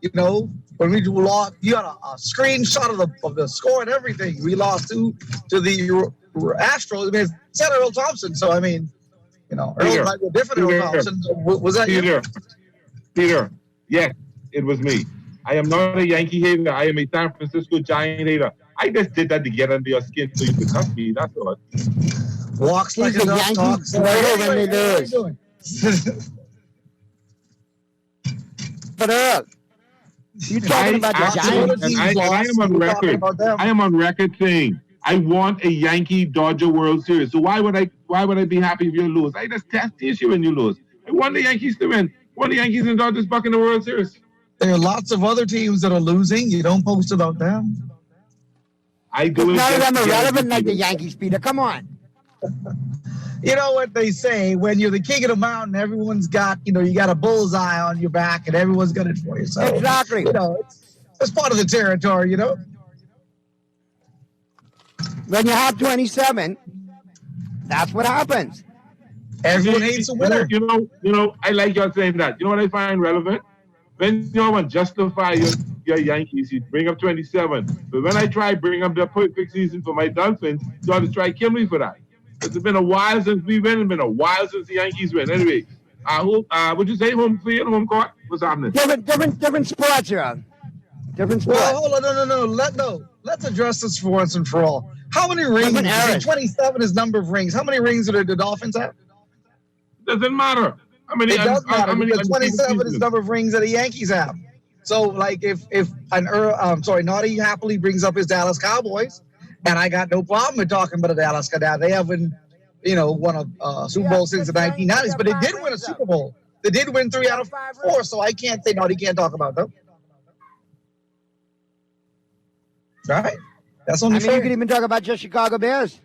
you know, when we lost, you had a screenshot of the score and everything. We lost to the Astros. I mean, it said Earl Thompson. So, I mean, you know, Earl might be a different Earl Thompson. Was that you? Peter, yes, it was me. I am not a Yankee hater. I am a San Francisco Giant hater. I just did that to get under your skin so you could cuss me. That's all. Walks like a duck, talks when they lose. But Earl, you talking about the Giants? And I am on record. I am on record saying I want a Yankee Dodger World Series. So why would I be happy if you lose? I just test the issue when you lose. I want the Yankees to win. I want the Yankees and Dodgers back in the World Series. There are lots of other teams that are losing. You don't post about them. I do it. None of them are relevant like the Yankees, Peter. Come on. You know what they say, when you're the king of the mountain, everyone's got, you know, you got a bullseye on your back and everyone's got it for you. So, exactly. You know, it's part of the territory, you know. When you have 27, that's what happens. Everyone hates a winner. You know, I like y'all saying that. You know what I find relevant? When you want to justify your Yankees, you bring up 27. But when I try bring up the perfect season for my Dolphins, you ought to try kill me for that. It's been a while since we win. It's been a while since the Yankees win. Anyway, would you say home field, home court? What's happening? Different sports, John. Different sports. Well, hold on, no. Let's address this for once and for all. How many rings? 27 is number of rings. How many rings do the Dolphins have? Doesn't matter. It does matter because 27 is the number of rings that the Yankees have. So, like, if Naughty happily brings up his Dallas Cowboys, and I got no problem with talking about the Dallas Cowboys. They haven't, you know, won a Super Bowl since the 1990s, but they did win a Super Bowl. They did win 3 out of 4, so I can't say Naughty can't talk about them. Right? That's only fair. You could even talk about just Chicago Bears.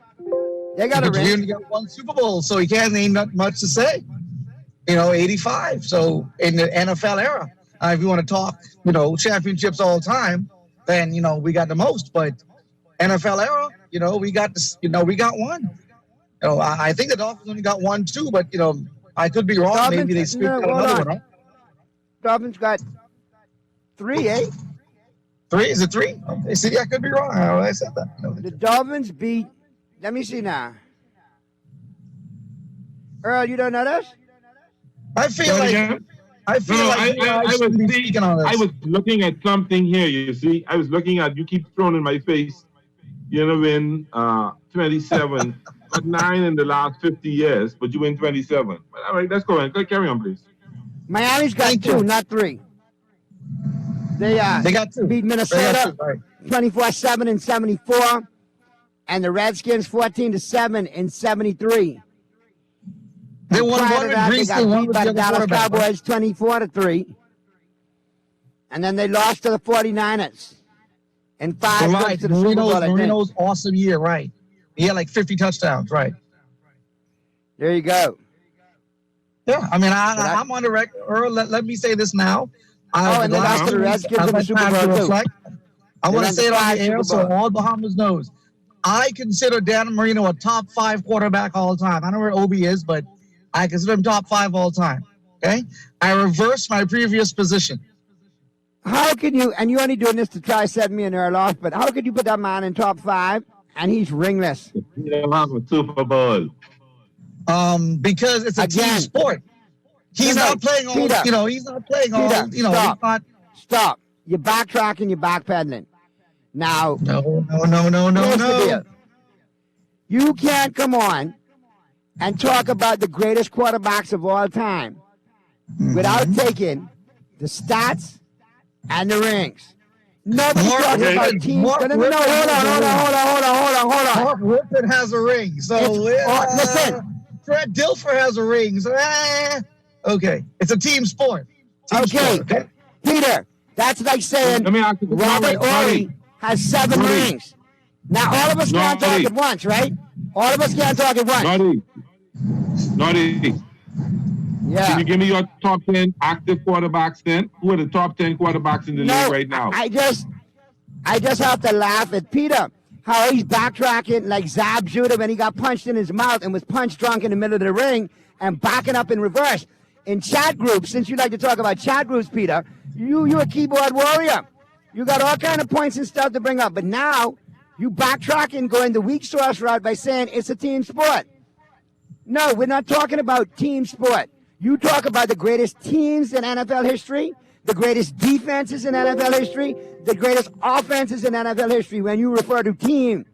They got a ring. He only got 1 Super Bowl, so he can't name not much to say. You know, 85. So in the NFL era, if you want to talk, you know, championships all the time, then, you know, we got the most. But NFL era, you know, we got this, you know, we got 1. You know, I think the Dolphins only got 1 too, but, you know, I could be wrong. Dolphins, maybe they speak out another one. Right? Dolphins got 3, eh? 3? Is it 3? Okay, see, I could be wrong. I said that. No. The Dolphins beat. Let me see now. Earl, you don't know this? I feel like I was looking at something here. You see, I was looking at. You keep throwing in my face. You know, win 27, but 9 in the last 50 years, but you win 27. But all right, let's go on. Carry on, please. Miami's got 2, not 3. They got 2. Beat Minnesota 24-7 and 74. and the Redskins 14-7 in 73. They won Prior one to with that, Grease, they they got won beat with by the the other Dallas quarterback, right? Cowboys 24-3. And then they lost to the 49ers in 5 Right, trips to the Super Bowl, I think. Marino's awesome year, right? He had like 50 touchdowns, right? There you go. Yeah, I mean, I'm on the record. Earl, let me say this now. And they lost to the Redskins in the Super Bowl, too. I want to say it on the air Super so Bowl. all Bahamas knows. I consider Dan Marino a top 5 quarterback all time. I don't know where Obi is, but I consider him top 5 all time. Okay? I reversed my previous position. How can you, and you're only doing this to try to set me and Earl off, but how could you put that man in top 5 and he's ringless? You don't have a Super Bowl. Because it's a team sport. He's not playing all, Peter, he's not playing all, Peter, he's not. Stop. You're backtracking, you're backpedaling. Now. No. You can't come on and talk about the greatest quarterbacks of all time without taking the stats and the rings. Nobody talks about teams. No, hold on. Mark Rippon has a ring. So, listen. Fred Dilfer has a ring. So, okay. It's a team sport. Okay. Peter, that's like saying Robert Ory has 7 rings. Now, all of us can't talk at once, right? All of us can't talk at once. Naughty. Yeah. Can you give me your top 10 active quarterbacks then? Who are the top 10 quarterbacks in the league right now? I just have to laugh at Peter, how he's backtracking like Zab Judah when he got punched in his mouth and was punch drunk in the middle of the ring and backing up in reverse. In chat groups, since you like to talk about chat groups, Peter, you're a keyboard warrior. You got all kind of points and stuff to bring up, but now you backtracking, going the weak source route by saying it's a team sport. No, we're not talking about team sport. You talk about the greatest teams in NFL history, the greatest defenses in NFL history, the greatest offenses in NFL history when you refer to team.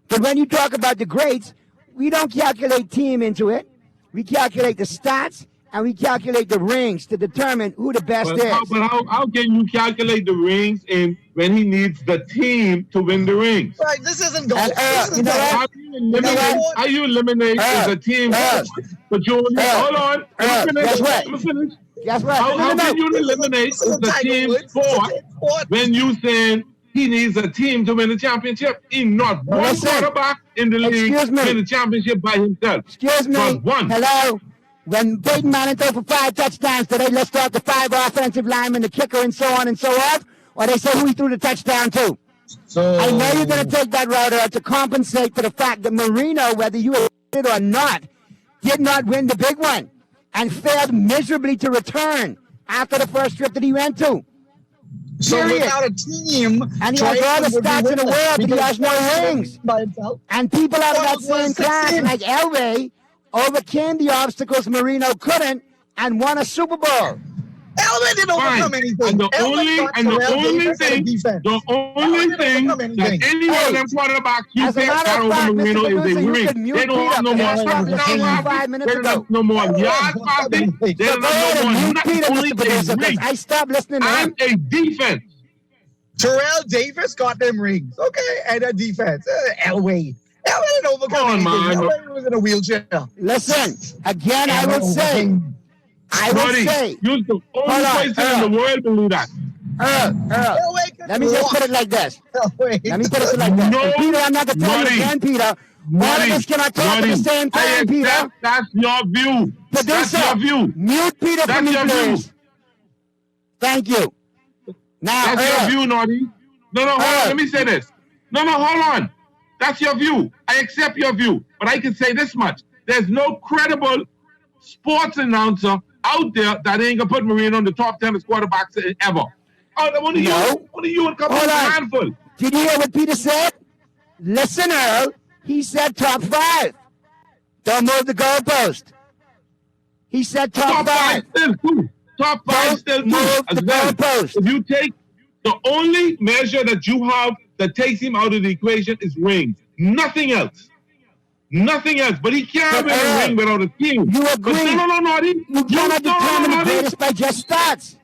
But when you talk about the greats, we don't calculate team into it. We calculate the stats and we calculate the rings to determine who the best is. How can you calculate the rings when he needs the team to win the rings? Right, this isn't golf. How you eliminate the team? But hold on. Let me finish. Guess what? How can you eliminate the team sport when you saying he needs a team to win the championship? He's not one quarterback in the league win the championship by himself. Excuse me. Not one. Hello. When Peyton Manning threw for 5 touchdowns, do they list off the 5 offensive linemen, the kicker, and so on and so on? Or they say who he threw the touchdown to? So I know you're going to take that route to compensate for the fact that Marino, whether you admit it or not, did not win the big one and failed miserably to return after the first trip that he went to. So Period. without a team, and he has all the stats in the world, but he has no rings. By himself. And people out of that same class, like Elway, overcame the obstacles Marino couldn't and won a Super Bowl. Elway didn't overcome anything. And the only thing that any one of them quarterbacks you think got over Marino is a ring. They don't have no more yard passing. They don't have no more only a ring. I stopped listening to him. And a defense. Terrell Davis got them rings. Okay, and a defense. Elway didn't overcome anything. Elway was in a wheelchair. Listen, again, I would say, you're the only person in the world to do that. Let me just put it like this. Let me put it like this. No, Peter, I'm not going to tell you again, Peter. All of us cannot talk at the same time, Peter. That's your view. Producer, that's your view. Mute Peter for me, please. Thank you. Now, that's your view, Naughty. No, hold on. Let me say this. No, hold on. That's your view. I accept your view. But I can say this much. There's no credible sports announcer out there that ain't gonna put Marino on the top 10 quarterbacks ever. Only you and a couple of handful. Did you hear what Peter said? Listen, Earl. He said top 5. Don't move the goalpost. He said top 5. Still two. Top 5 still two. If you take the only measure that you have that takes him out of the equation is rings. Nothing else. Nothing else. But he can't win a ring without a team. You agree? No. You cannot determine the greatest by just stats.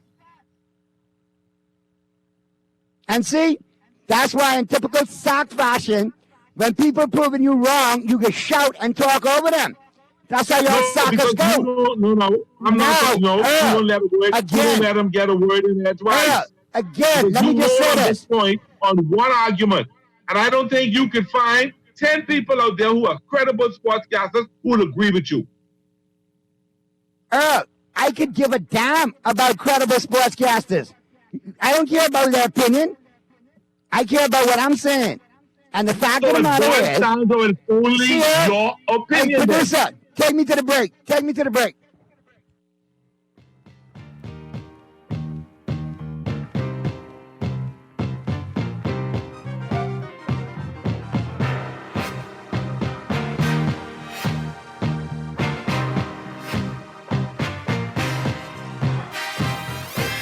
And see, that's why in typical sock fashion, When people proving you wrong, you can shout and talk over them. That's how y'all suckers go. You don't let them get a word in there twice. Again, let me just say this. Point on one argument. And I don't think you can find 10 people out there who are credible sportscasters who will agree with you. Earl, I could give a damn about credible sportscasters. I don't care about their opinion. I care about what I'm saying. And the fact of the matter is, it's only your opinion. Hey, producer, take me to the break. Take me to the break.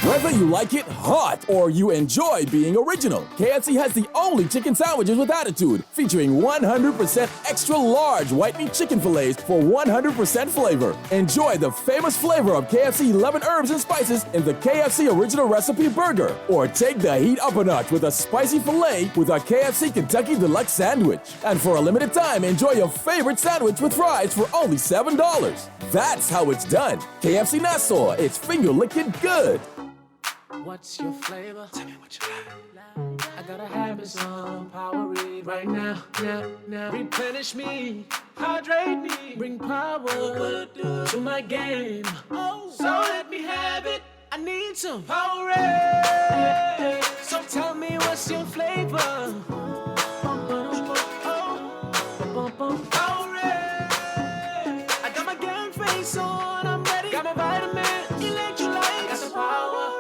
Whether you like it hot or you enjoy being original, KFC has the only chicken sandwiches with attitude, featuring 100% extra large white meat chicken fillets for 100% flavor. Enjoy the famous flavor of KFC 11 herbs and spices in the KFC original recipe burger, or take the heat up a notch with a spicy filet with our KFC Kentucky Deluxe sandwich. And for a limited time, enjoy your favorite sandwich with fries for only $7. That's how it's done. KFC Nassau, it's finger-licking good. What's your flavor? Tell me what you like. I gotta have me some Powerade right now, now. Replenish me, hydrate me, bring power to my game. So let me have it. I need some Powerade. So tell me what's your flavor? Powerade. I got my game face on. I'm ready. Got my vitamin, electrolytes. I got the power.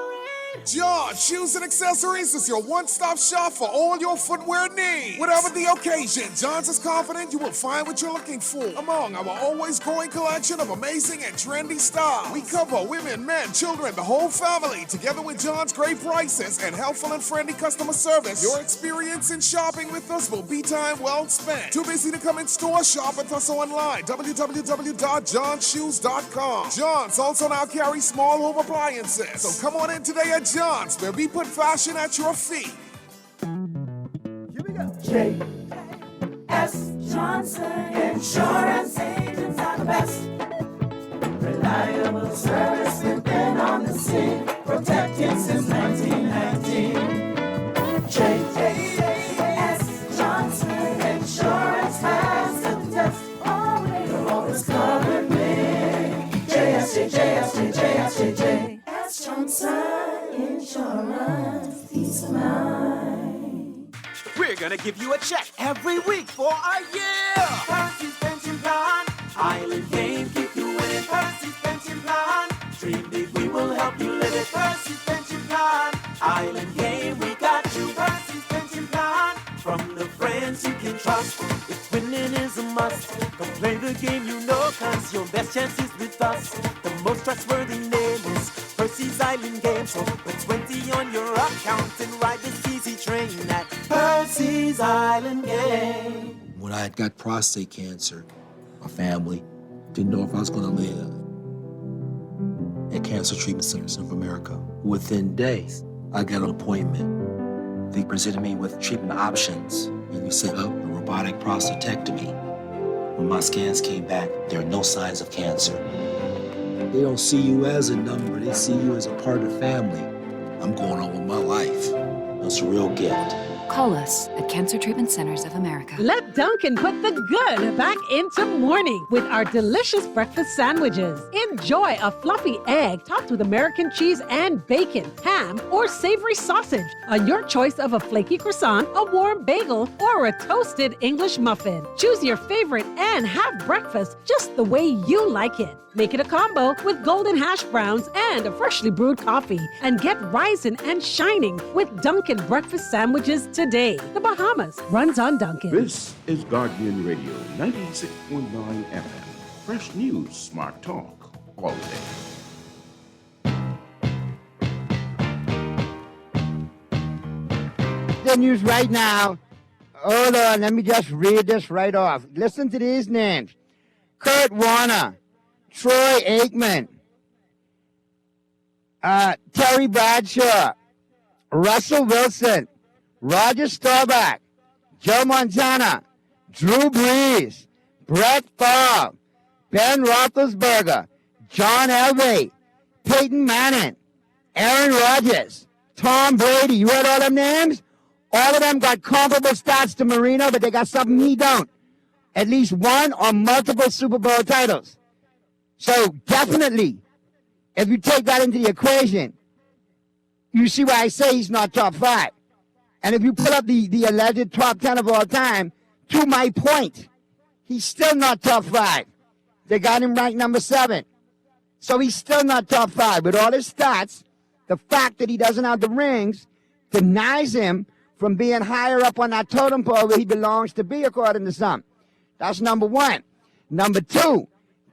John Shoes and Accessories is your one-stop shop for all your footwear needs. Whatever the occasion, John's is confident you will find what you're looking for among our always growing collection of amazing and trendy styles. We cover women, men, children, the whole family. Together with John's great prices and helpful and friendly customer service, your experience in shopping with us will be time well spent. Too busy to come in store? Shop with us online. www.johnshoes.com. John's also now carries small home appliances. So come on in today at John's, where we put fashion at your feet. Here we go. J.S. Johnson Insurance Agents are the best. Reliable service, we've been on the scene, protecting since 1919. J.S. Johnson Insurance has the test. You're always covered with J.S. Johnson Insurance, peace of mind. We're gonna give you a check every week for a year. Percy's Pension Plan, Island Game, keep you winning. Percy's Pension Plan, dream big, we will help you live it. Percy's Pension Plan, Island Game, we got you. Percy's Pension Plan, from the friends you can trust. If winning is a must, come play the game you know, cause your best chance is with us. The most trustworthy name is Percy's Island Game, so put 20 on your account and ride this easy train at Percy's Island Game. When I had got prostate cancer, my family didn't know if I was going to live. At Cancer Treatment Centers of America, within days, I got an appointment. They presented me with treatment options, and we set up a robotic prostatectomy. When my scans came back, there are no signs of cancer. They don't see you as a number, they see you as a part of the family. I'm going on with my life. That's a real gift. Call us at Cancer Treatment Centers of America. Let Dunkin' put the good back into morning with our delicious breakfast sandwiches. Enjoy a fluffy egg topped with American cheese and bacon, ham, or savory sausage on your choice of a flaky croissant, a warm bagel, or a toasted English muffin. Choose your favorite and have breakfast just the way you like it. Make it a combo with golden hash browns and a freshly brewed coffee. And get rising and shining with Dunkin' breakfast sandwiches today. The Bahamas runs on Dunkin'. This is Guardian Radio 96.9 FM. Fresh news, smart talk, all day. The news right now. Hold on, let me just read this right off. Listen to these names. Kurt Warner, Troy Aikman, Terry Bradshaw, Russell Wilson, Roger Staubach, Joe Montana, Drew Brees, Brett Favre, Ben Roethlisberger, John Elway, Peyton Manning, Aaron Rodgers, Tom Brady. You heard all them names? All of them got comparable stats to Marino, but they got something he don't. At least one or multiple Super Bowl titles. So definitely, if you take that into the equation, you see why I say he's not top 5. And if you pull up the alleged top 10 of all time, to my point, he's still not top 5. They got him ranked number 7. So he's still not top 5. With all his stats, the fact that he doesn't have the rings denies him from being higher up on that totem pole where he belongs to be, according to some. That's number 1. Number 2,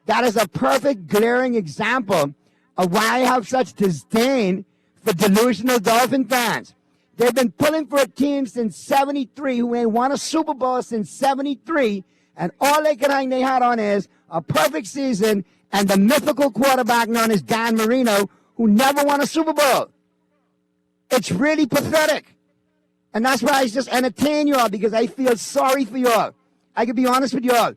that is a perfect glaring example of why I have such disdain for delusional Dolphin fans. They've been pulling for a team since 73 who ain't won a Super Bowl since 73, and all they can hang their hat on is a perfect season and the mythical quarterback known as Dan Marino, who never won a Super Bowl. It's really pathetic. And that's why I just entertain y'all, because I feel sorry for y'all. I can be honest with y'all.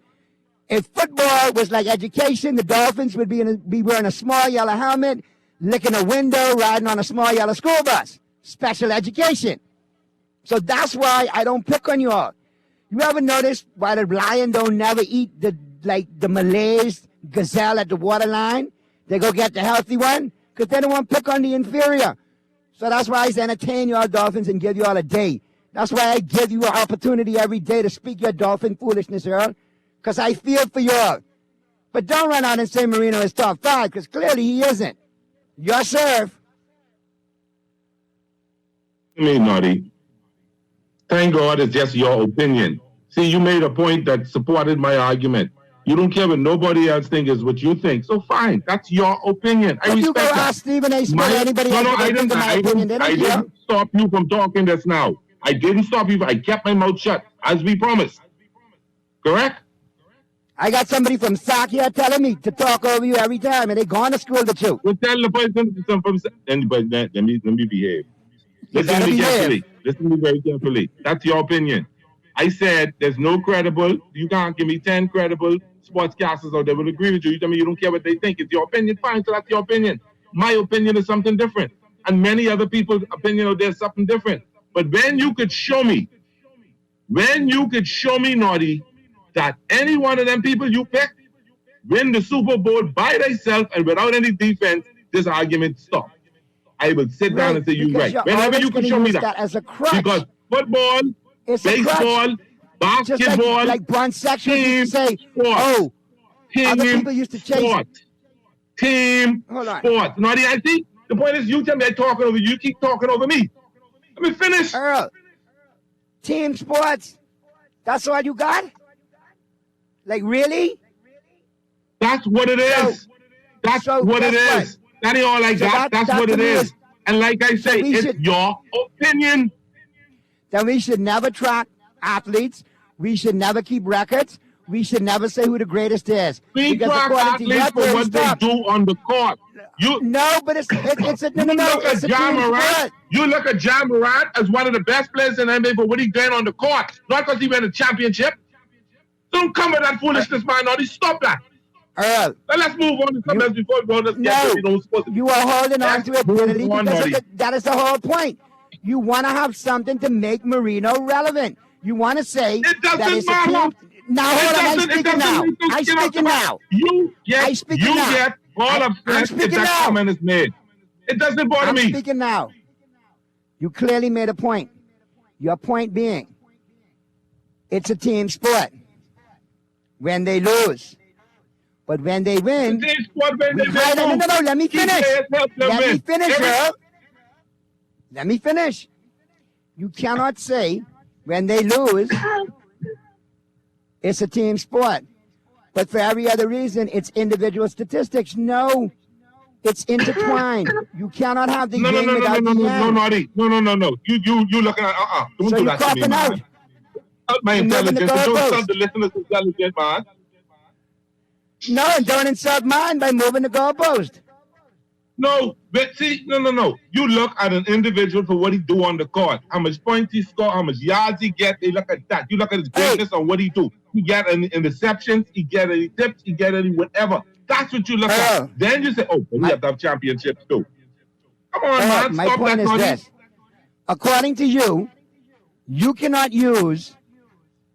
If football was like education, the Dolphins would be wearing a small yellow helmet, licking a window, riding on a small yellow school bus. Special education. So that's why I don't pick on y'all. You ever notice why the lion don't never eat the Malays gazelle at the waterline? They go get the healthy one because they don't want to pick on the inferior. So that's why I entertain y'all Dolphins and give y'all a day. That's why I give you an opportunity every day to speak your Dolphin foolishness, Earl, because I feel for y'all. But don't run out and say Marino is top 5, because clearly he isn't. Your serve. Me, Naughty. Thank God it's just your opinion. See, you made a point that supported my argument. You don't care what nobody else thinks is what you think. So fine, that's your opinion. I respect you go that. ask Stephen A. Smith or anybody else. I didn't stop you from talking just now. I didn't stop you. I kept my mouth shut, as we promised. Correct? I got somebody from SAC here telling me to talk over you every time, and they gone to school with you. Well, tell the person from anybody that. Let me behave. Listen to me carefully. Listen to me very carefully. That's your opinion. I said there's no credible. You can't give me 10 credible sportscasters out there will agree with you. You tell me you don't care what they think. It's your opinion. Fine, so that's your opinion. My opinion is something different, and many other people's opinion out there is something different. But when you could show me, Naughty, that any one of them people you pick win the Super Bowl by themselves and without any defense, this argument stops. I will sit down and say you're right. Whenever you can show me that. As a crutch. Because football, baseball, basketball, like Bron Section used to say, sport, other people used to chase sport, team sport. Naughty, I think the point is you tell me I'm talking over you, you keep talking over me. Let me finish. Earl, team sports, that's all you got? Like, really? That's what it is. That's what it is. That ain't all I got. That's what it is. And like I say, it's your opinion. Then we should never track athletes. We should never keep records. We should never say who the greatest is. We track athletes for what they do on the court. No, but it's a no. It's a Ja Morant. You look at Ja Morant as one of the best players in the NBA for what he's doing on the court, not because he won a championship. Don't come with that foolishness, man. Naughty, stop that. Earl, let's move on to something else before we go. You are holding on to it, Kennedy, because that is the whole point. You want to have something to make Marino relevant. You want to say it doesn't matter. Now, hold on. I'm speaking now. I'm speaking now. You get all upset if that comment is made. It doesn't bother me. I'm speaking now. You clearly made a point. Your point being, it's a team sport. When they lose. But when they win, no, let me finish. Girl. Let me finish. You cannot say when they lose, it's a team sport. But for every other reason, it's individual statistics. No, it's intertwined. You cannot have the game without the end. Naughty. No. You looking at Don't so do you're that to me, man. My intelligence. Don't insult the listeners' intelligence, man. No, and don't insult mine by moving the goalpost. No, but see, no. You look at an individual for what he do on the court, how much points he score, how much yards he get. They look at that. You look at his greatness on what he do. He get any interceptions, he get any tips, he get any whatever. That's what you look at. Then you say, oh, we have to have championships too. Come on, man. My Stop point that is money. this. According to you, you cannot use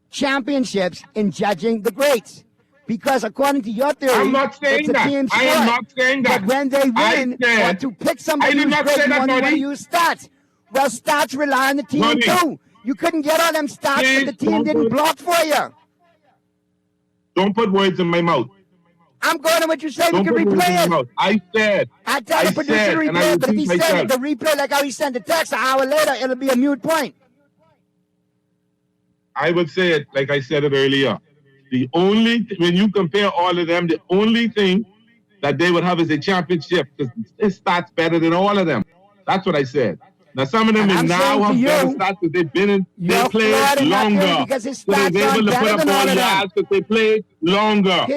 championships in judging the greats. Because according to your theory, I'm not saying it's a that. team sport. I am not saying that. But when they win, or to pick somebody I did who's not great, say you that, only want to Tony. use stats. Well, stats rely on the team Tony. too. You couldn't get all them stats Please if the team don't didn't put- block for you. Don't put words in my mouth. I'm going to what you said. Don't You put can words in my replay it. mouth. I said. I tell the producer said, to and I replay it, but if he repeat sent myself. the replay like how he sent the text an hour later, it'll be a mute point. I would say it like I said it earlier. When you compare all of them, the only thing that they would have is a championship because his stats better than all of them. That's what I said. Now some of them And I'm now saying have to better you, stats because they've been in, they you're played flawed in that theory longer. because his So they're stats able aren't to better put up than all all of them. yards because they played longer.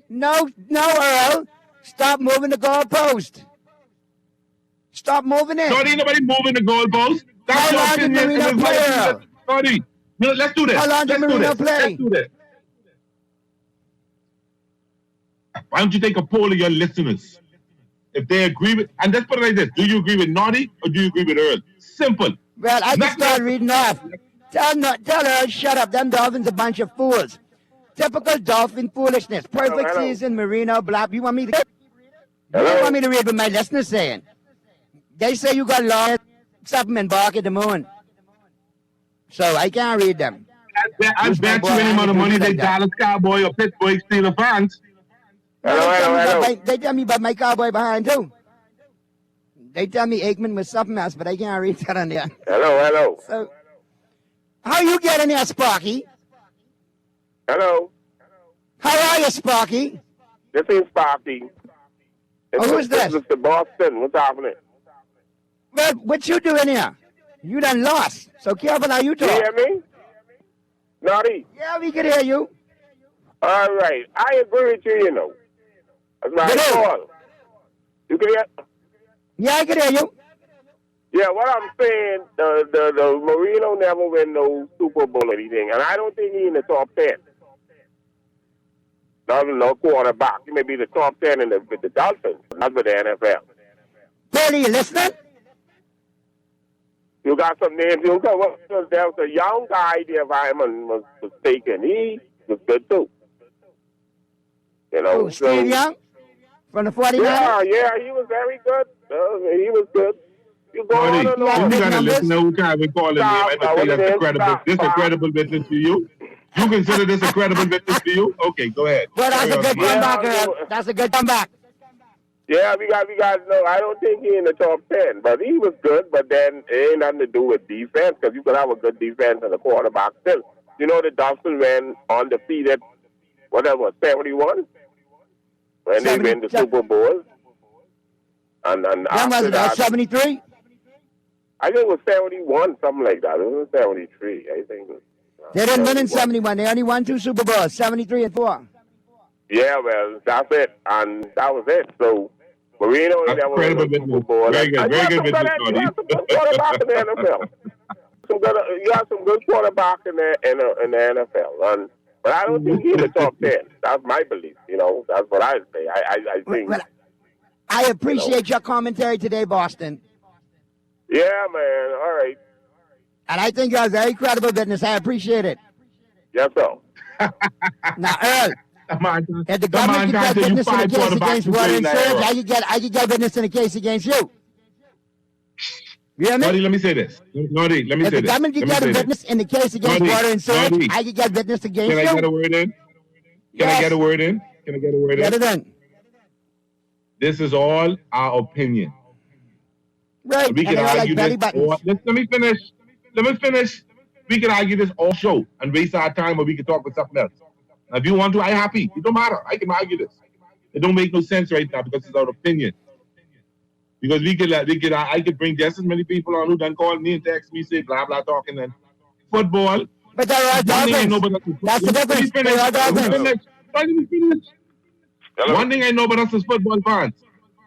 No, Earl. Stop moving the goalpost. Stop moving it. Sorry, nobody moving the goalpost. That's How your long did opinion. Marino and it's play, my Earl? opinion. Sorry. No, let's do this. How long did Let's do Marino this. play? Let's do this. Why don't you take a poll of your listeners? If they agree with, and let's put it like this: do you agree with Naughty or do you agree with Earl? Simple. Well, I can start reading off. Tell Earl, shut up. Them Dolphins a bunch of fools. Typical Dolphin foolishness. Perfect Hello. season, Marino, blah. You want me to? You don't want me to read what my listeners saying. They say you got lost something and bark at the moon. So I can't read them. I bet you any amount of money they Dallas Cowboy or Pittsburgh Steelers fans. They tell me about my Cowboy behind too. They tell me Aikman was something else, but I can't read that on there. Hello. So, how you getting there, Sparky? Hello. How are you, Sparky? This is Sparky. Who's this? This is Mr. Boston. What's happening? Well, what you doing here? You done lost. So careful how you talk. You hear me? Naughty. Yeah, we can hear you. All right. I agree with you, you know. That's my call. You can hear? Yeah, I can hear you. Yeah, what I'm saying, the Marino never win no Super Bowl or anything, and I don't think he's in the top 10. No quarterback. He may be the top 10 with the Dolphins, not with the NFL. Billy, you listening? You got some names. There was a young guy there, if I was mistaken. He was good too. You know, Oh, Steve Young from the 49ers? Yeah, he was very good. He was good. You go Sorry, on and on. you got a listener who can't even call him name. I don't think that's a credible. This a credible witness to you. You consider this a credible witness to you? Okay, go ahead. Well, that's a good Yeah, comeback, Earl. That's a good comeback. Yeah, we got. No, I don't think he in the top 10, but he was good. But then it ain't nothing to do with defense because you could have a good defense and a quarterback still. You know, the Dolphins went undefeated, whatever, 71 when they win the Super Bowl. And When after was it? that, 73? I think it was 71, something like that. It was 73, I think. They didn't win in 71. They only won 2 Super Bowls, 73 and 4. Yeah, well, that's it, and that was it. So Marino never won the Super Bowl. Very good, very good You have some good quarterback in the NFL. You have some good quarterback in the NFL, but I don't think he's in the top 10. That's my belief. You know, that's what I say. I think. Well, I appreciate your commentary today, Boston. Yeah, man. All right. And I think you're a very credible witness. I appreciate it. Yes, sir. Now, Earl, if the government could get witness in a case against water and sewage, I could get witness in a case against you. You hear me? Naughty, let me say this. Naughty, let me If say the this. government could get a witness in the case against Naughty, water and sewage, Naughty. I could get witness against you. Can I get a word in? Can I get a word in? Can I get a word in? Get it in. This is all our opinion. Right. We can and they're argue like this. belly buttons. Let me finish. Let me finish. We can argue this all show and waste our time, or we can talk with something else. Now, if you want to, I'm happy. It don't matter. I can argue this. It don't make no sense right now because it's our opinion. Because I could bring just as many people on who done call me and text me, say blah blah talking and football. But they're all Dolphins. That's the difference. They're all Dolphins. One thing I know about us is football fans.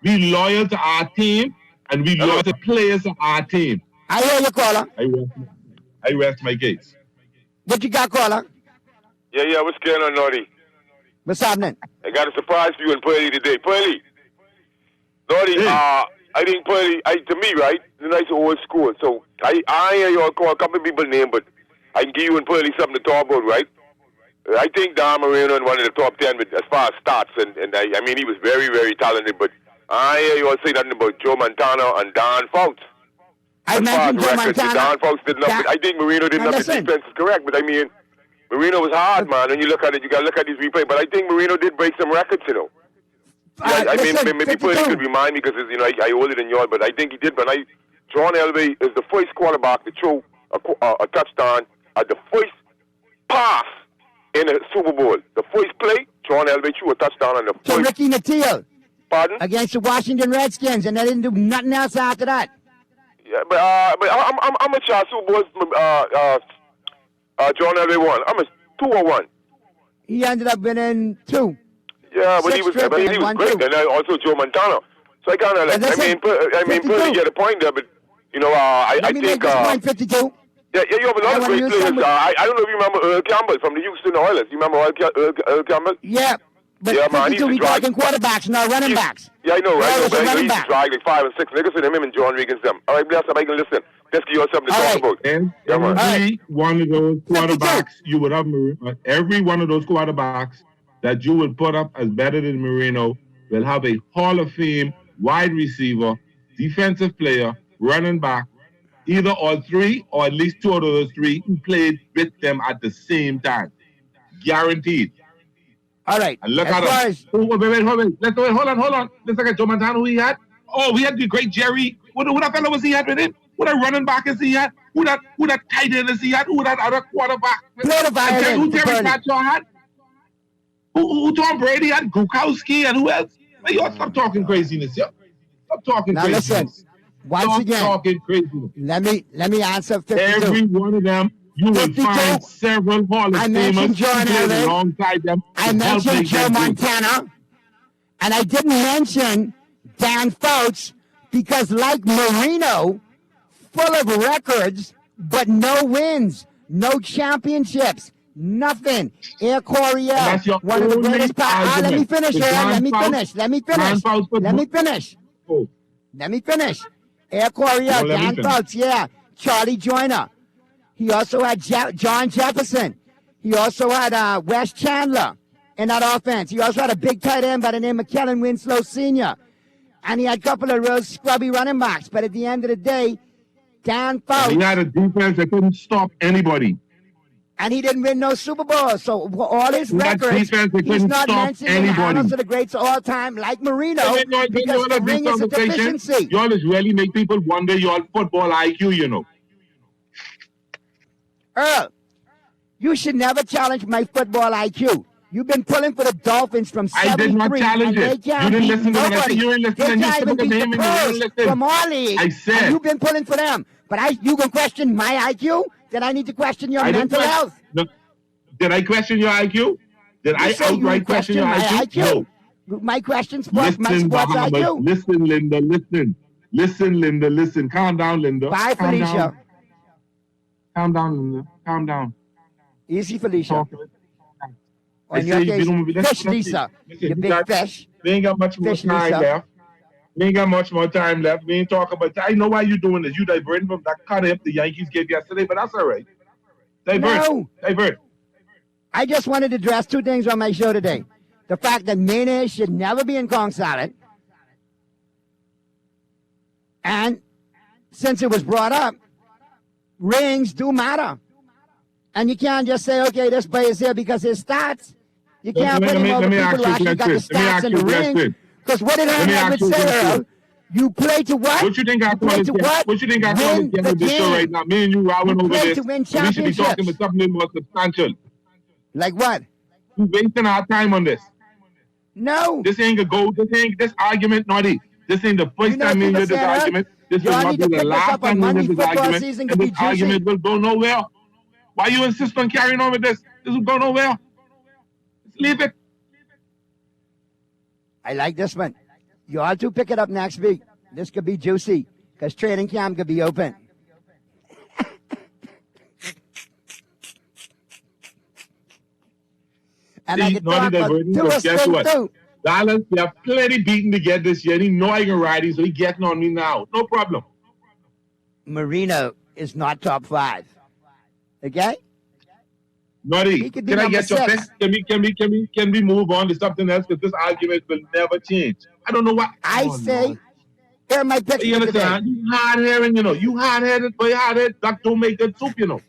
We loyal to our team, and we loyal to players of our team. I hear you, caller. I rest my case. What you got, caller? Yeah, what's going on, Naughty? What's happening? I got a surprise for you and Pearly today. Pearly, Naughty, I think Pearly, to me, right, the nice old school. So I hear you call a couple of people's name, but I can give you and Pearly something to talk about, right? I think Dan Marino in one of the top 10 as far as stats, and I mean, he was very, very talented, but I hear you all say nothing about Joe Montana and Don Fouts. I mentioned Joe Montana. Don Fouts did nothing. I think Marino did nothing. The defense is correct, but I mean, Marino was hard, man. When you look at it, you got to look at these replays. But I think Marino did break some records, you know. I mean, maybe Pearly could remind me because, you know, I older than you all, but I think he did. But John Elway is the first quarterback to throw a touchdown at the first pass in the Super Bowl. The first play, John Elway threw a touchdown on the first. So Ricky Nattiel. Pardon? Against the Washington Redskins, and they didn't do nothing else after that. Yeah, but I'm a child Super Bowls. John Elway won. I'm a 2-1. He ended up winning 2. Yeah, but he was great. And also Joe Montana. So I kind of like, I mean, Pearly get a point there, but, you know, I think... point 52. Yeah, you have a lot of great players. I don't know if you remember Earl Campbell from the Houston Oilers. You remember Earl Campbell? Yeah. But yeah, man, he we talking quarterbacks, not running backs. Yeah, I know, right? But he used to drag like 5 and 6 niggas in him and John Regan's them. All right, bless him. I can listen. Let's give you something to talk about. And every one of those quarterbacks you would have, every one of those quarterbacks that you would put up as better than Marino will have a Hall of Fame wide receiver, defensive player, running back, either all 3 or at least 2 out of those 3 who played with them at the same time. Guaranteed. All right. And look at him. Hold on. Let's look at Joe Montana, who he had. Oh, we had the great Jerry. What that fellow was he had with him? What that running back is he had? Who that tight end is he had? Who that other quarterback? Who Terry Bradshaw had? Who Tom Brady had? Gronkowski and who else? Man, y'all stop talking craziness, yo. Stop talking craziness. Now listen, once again, talking craziness. Let me answer 52. Every one of them, you will find several Hall of Famers alongside them. I mentioned Joe Montana, and I didn't mention Dan Fouts because, like Marino, full of records, but no wins, no championships, nothing. Air Coryell, one of the greatest. Let me finish, Let me finish. Air Coryell, Dan Fouts, yeah. Charlie Joyner. He also had John Jefferson. He also had Wes Chandler in that offense. He also had a big tight end by the name of Kellen Winslow Sr. And he had a couple of real scrubby running backs. But at the end of the day, Dan Fouts. He had a defense that couldn't stop anybody. And he didn't win no Super Bowl. So all his records, he's not mentioned in the annals of the greats of all time, like Marino, because the ring is a deficiency. Y'all just really make people wonder your football IQ, you know. Earl, you should never challenge my football IQ. You've been pulling for the Dolphins from 73. I did not challenge it. You didn't listen to what I said. You didn't listen. You took the name and you didn't listen. From our league. I said. And you've been pulling for them. But you can question my IQ? Then I need to question your mental health. No. Did I question your IQ? Did I outright question your IQ? No. My questions was my sports IQ. Listen, Linda, listen. Listen, Linda, listen. Calm down, Linda. Bye, Felicia. Calm down, Linda. Calm down. Easy, Felicia. On your case, fish, Lisa. You big fish. We ain't got much more time left. We ain't got much more time left. We ain't talking about. I know why you're doing this. You diverting from that cut up the Yankees gave yesterday, but that's all right. Divert. I just wanted to address 2 things on my show today. The fact that mayonnaise should never be in Kong salad. And since it was brought up, rings do matter. And you can't just say, okay, this player is here because his stats. You can't put him over people who actually got the stats in the ring. Because what did Herm Edwards say, Earl? You play to what? What you think I call this? What you think I call this show right now? Me and you rolling over this. We should be talking about something more substantial. Like what? We're wasting our time on this. No. This ain't a go. This argument, Naughty. This ain't the first time we hear this argument. This will not be the last time we hear this argument. And this argument will go nowhere. Why you insist on carrying on with this? This will go nowhere. Just leave it. I like this one. You all two pick it up next week. This could be juicy because training camp could be open. And I See, can naughty talk about diverting, two but or guess thing what? too. Dallas, they have plenty beating to get this year. He know I can ride him, so he getting on me now. No problem. Marino is not top 5. Okay? Naughty, He could be can I number get your 6. pick? Can we move on to something else? Because this argument will never change. I don't know what. I say, here are my picks You for today. understand? You hard-headed, you know. You hard-headed, but hard-headed duck don't make good soup, you know.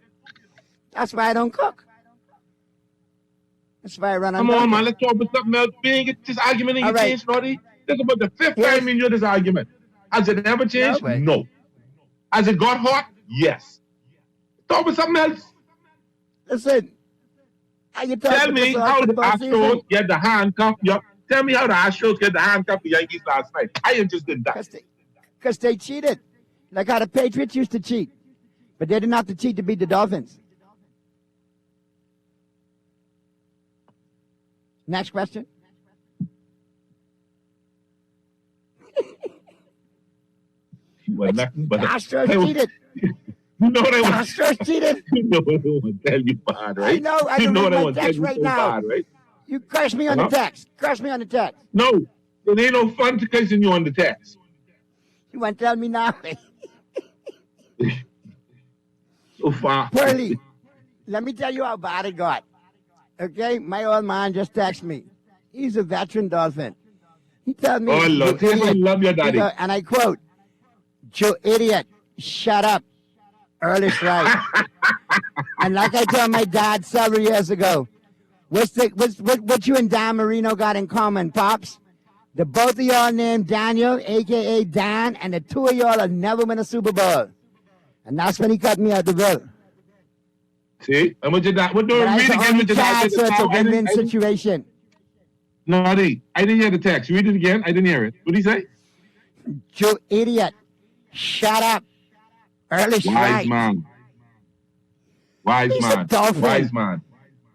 That's why I don't cook. That's why I run on Come on, Dunkin'. man. Let's talk about something else. We ain't get this argument ain't All right. changed, Naughty. This is about the 5th time in this argument. Has it ever changed? No. Has it got hot? Yes. Talk about something else. Listen, how you Tell me how the Astros get the handcuff. Tell me how the Astros get the handcuff the Yankees last night. I interested in that. Because they cheated. Like how the Patriots used to cheat. But they didn't have to cheat to beat the Dolphins. Next question. Well, nothing but Astros cheated. You know what I want? Astros cheated. You know what I want to tell you, bad, right? I know. I you can know read what I my want to tell text you right so now. bad, right? You curse me on the text. Curse me on the text. No, it ain't no fun to cursing you on the text. You want to tell me now? So far. Pearly, let me tell you how bad it got. Okay? My old man just texted me. He's a veteran Dolphin. He tells me, Oh, Lord, "You idiot." I love your daddy. And I quote, "Joe idiot, shut up. Earlish right." And like I told my dad several years ago, what you and Dan Marino got in common, Pops? The both of y'all named Daniel, a.k.a. Dan, and the two of y'all will never win a Super Bowl. And that's when he cut me out the bill. See? And what you that? What do But I read that's the again? only What you that? chance, so it's a win-win situation. No, I didn't hear the text. Read it again. I didn't hear it. What did he say? Joe idiot, shut up. Earlish Wise right. man. Wise He's man. a Dolphin. Wise man.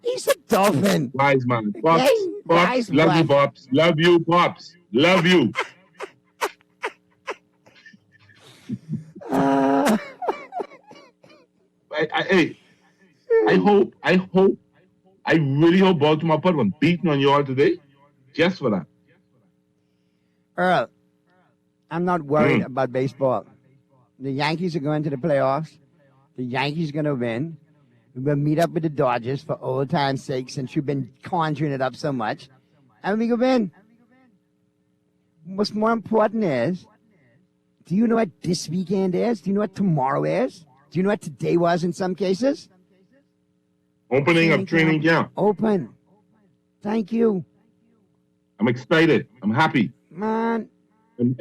He's a Dolphin. Wise man. Pops, Okay? Pops, Wise love man. you, Pops. Love you, Pops. Love you. I really hope Baltimore put one beating on you all today. Just for that. Earl, I'm not worried about baseball. The Yankees are going to the playoffs. The Yankees are going to win. We'll meet up with the Dodgers for old time's sake since you've been conjuring it up so much. And we can win. What's more important is, do you know what this weekend is? Do you know what tomorrow is? Do you know what today was in some cases? Opening of training camp. Open. Thank you. I'm excited. I'm happy. Man. And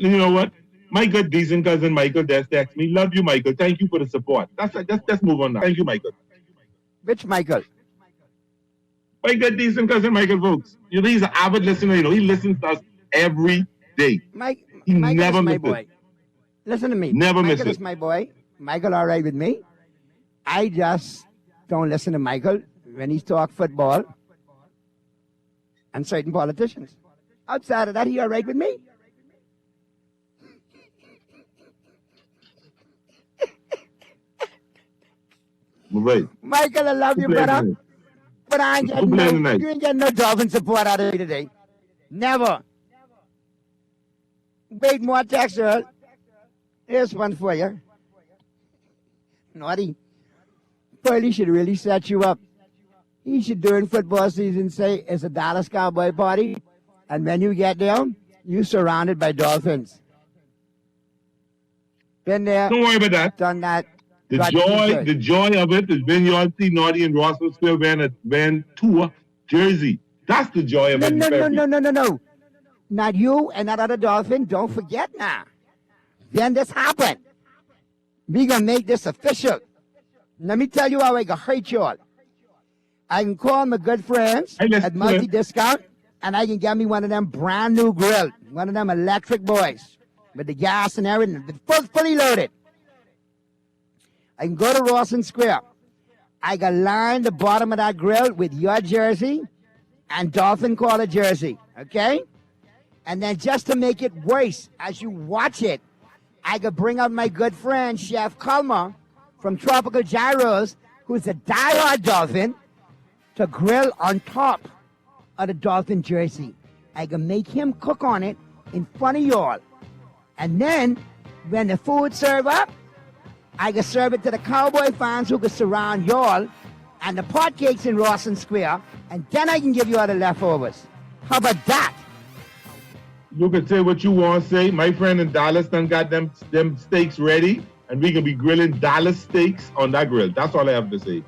you know what? My good decent cousin Michael just texted me. Love you, Michael. Thank you for the support. Let's move on now. Thank you, Michael. Which Michael? My good decent cousin Michael Folks. You know, he's an avid listener. You know, he listens to us every day. He Michael never is my misses. boy. Listen to me. Never Michael misses. is my boy. Michael all right with me. I just don't listen to Michael when he's talk football and certain politicians. Outside of that, he all right with me. Right. Michael, I love you, Who playing brother. tonight? But I ain't Who getting playing no, tonight? you ain't getting no Dolphin support out of me today. Never. Wait more text, Earl. Here's one for you. Naughty. Pearly should really set you up. He should, during football season, say it's a Dallas Cowboy party. And when you get there, you're surrounded by Dolphins. Been there. Don't worry about that. Done that. The got joy of it is when you all see Naughty and Russell Square van tour Jersey. That's the joy of it. No. Not you and that other Dolphin. Don't forget now. Then this happened. We gonna make this official. Let me tell you how I can hurt you all. I can call my good friends at multi-discount, and I can get me one of them brand new grill, one of them electric boys with the gas and everything, fully loaded. I can go to Rawson Square. I can line the bottom of that grill with your jersey and Dolphin Caller jersey, okay? And then just to make it worse, as you watch it, I could bring out my good friend, Chef Culmer from Tropical Gyros, who's a diehard Dolphin, to grill on top of the Dolphin jersey. I can make him cook on it in front of y'all. And then, when the food serve up, I can serve it to the Cowboy fans who can surround y'all and the pot cakes in Rawson Square, and then I can give you all the leftovers. How about that? You can say what you want to say. My friend in Dallas done got them steaks ready, and we can be grilling Dallas steaks on that grill. That's all I have to say.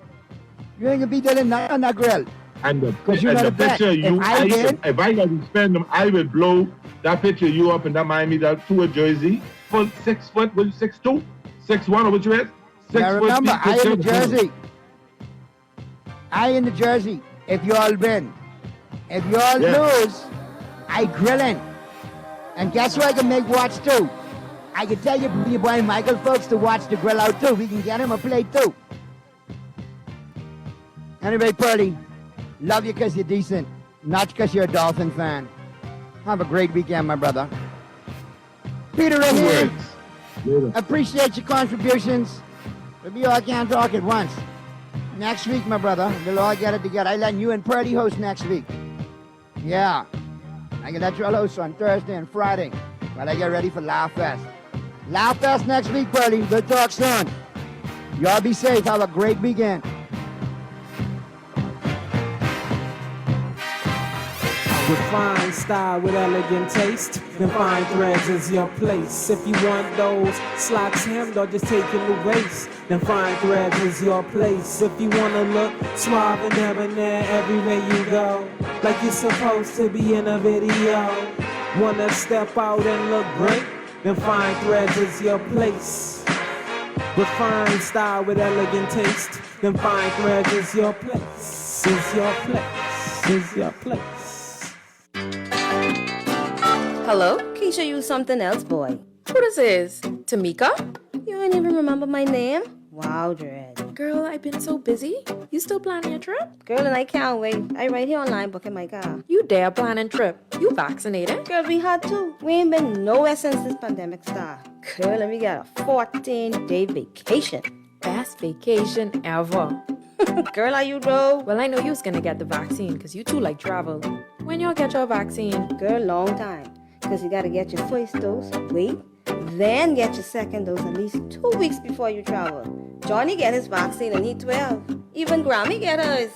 You ain't gonna be doing nothing on that grill. And the bet. picture of you, if I got to spend them, I would blow that picture of you up in that Miami Tour jersey. Full 6 foot, what, 6'2", 6'1", or what you had? 6 now foot. remember, I in the jersey. I in the jersey. If y'all win, if y'all lose, I grilling. And guess what I can make watch too? I can tell your boy Michael folks to watch the grill out too. We can get him a plate too. Anyway, Purdy, love you because you're decent, not because you're a Dolphin fan. Have a great weekend, my brother. Peter right here. Appreciate your contributions. But we all can't talk at once. Next week, my brother, we'll all get it together. I let you and Purdy host next week. Yeah. I can let you all host on Thursday and Friday while I get ready for Laugh Fest. Laugh Fest next week, Purdy. We'll talk soon. Y'all be safe. Have a great weekend. Refined style with elegant taste, then fine threads is your place. If you want those slacks hemmed or just taking the waist, then fine threads is your place. If you wanna look suave and debonair everywhere you go, like you're supposed to be in a video, wanna step out and look great, then fine threads is your place. Refined style with elegant taste, then fine threads is your place. Is your place. Is your place. Hello? Keisha, you something else, boy. Who this is? Tamika? You ain't even remember my name? Wow, Dread. Girl, I've been so busy. You still planning your trip? Girl, and I can't wait. I right here online booking my car. You dare planning trip? You vaccinated? Girl, we had to. We ain't been nowhere since this pandemic started. Girl, and we got a 14-day vacation. Best vacation ever. Girl, are you though? Well, I know you was gonna get the vaccine because you too like travel. When y'all get your vaccine? Girl, long time. Because you gotta get your first dose, wait, then get your second dose at least 2 weeks before you travel. Johnny get his vaccine and he 12. Even Grammy get hers.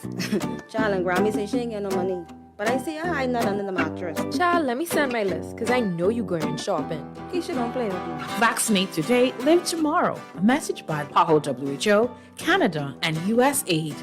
Child, and Grammy say she ain't get no money. But I see her hiding that under the mattress. Child, let me send my list, because I know you going shopping. Keisha don't play with you. Vaccinate today, live tomorrow. A message by PAHO WHO, Canada, and USAID.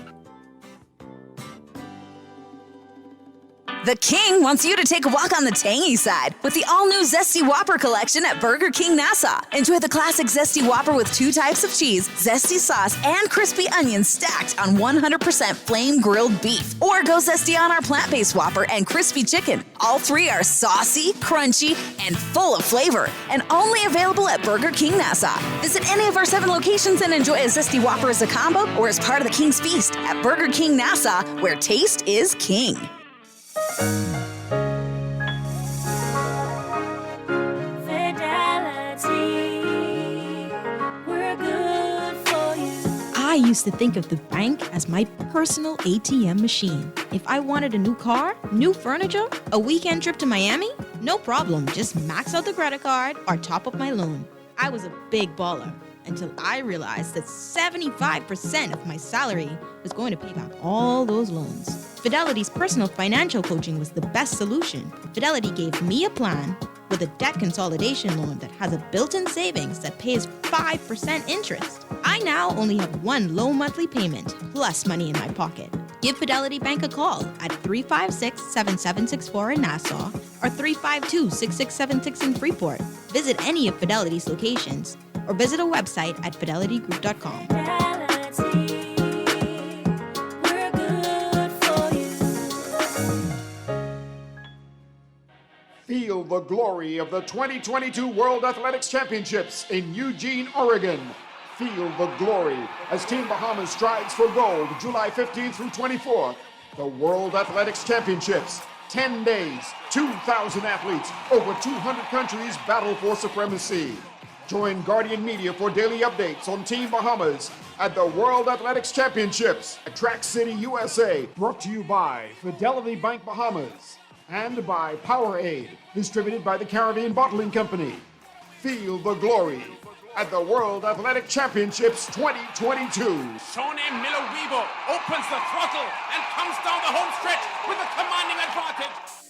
The King wants you to take a walk on the tangy side with the all-new Zesty Whopper collection at Burger King Nassau. Enjoy the classic Zesty Whopper with 2 types of cheese, zesty sauce, and crispy onions stacked on 100% flame-grilled beef. Or go zesty on our plant-based Whopper and crispy chicken. All 3 are saucy, crunchy, and full of flavor, and only available at Burger King Nassau. Visit any of our 7 locations and enjoy a Zesty Whopper as a combo or as part of the King's Feast at Burger King Nassau, where taste is king. I used to think of the bank as my personal ATM machine. If I wanted a new car, new furniture, a weekend trip to Miami, no problem, just max out the credit card or top up my loan. I was a big baller until I realized that 75% of my salary was going to pay back all those loans. Fidelity's personal financial coaching was the best solution. Fidelity gave me a plan with a debt consolidation loan that has a built-in savings that pays 5% interest. I now only have 1 low monthly payment plus money in my pocket. Give Fidelity Bank a call at 356-7764 in Nassau or 352-6676 in Freeport. Visit any of Fidelity's locations or visit a website at fidelitygroup.com. Feel the glory of the 2022 World Athletics Championships in Eugene, Oregon. Feel the glory as Team Bahamas strives for gold July 15th through 24th. The World Athletics Championships, 10 days, 2,000 athletes, over 200 countries battle for supremacy. Join Guardian Media for daily updates on Team Bahamas at the World Athletics Championships at Track City, USA. Brought to you by Fidelity Bank Bahamas and by Powerade, distributed by the Caribbean Bottling Company. Feel the glory at the World Athletic Championships 2022. Shone Miller Weaver opens the throttle and comes down the home stretch with a commanding advantage.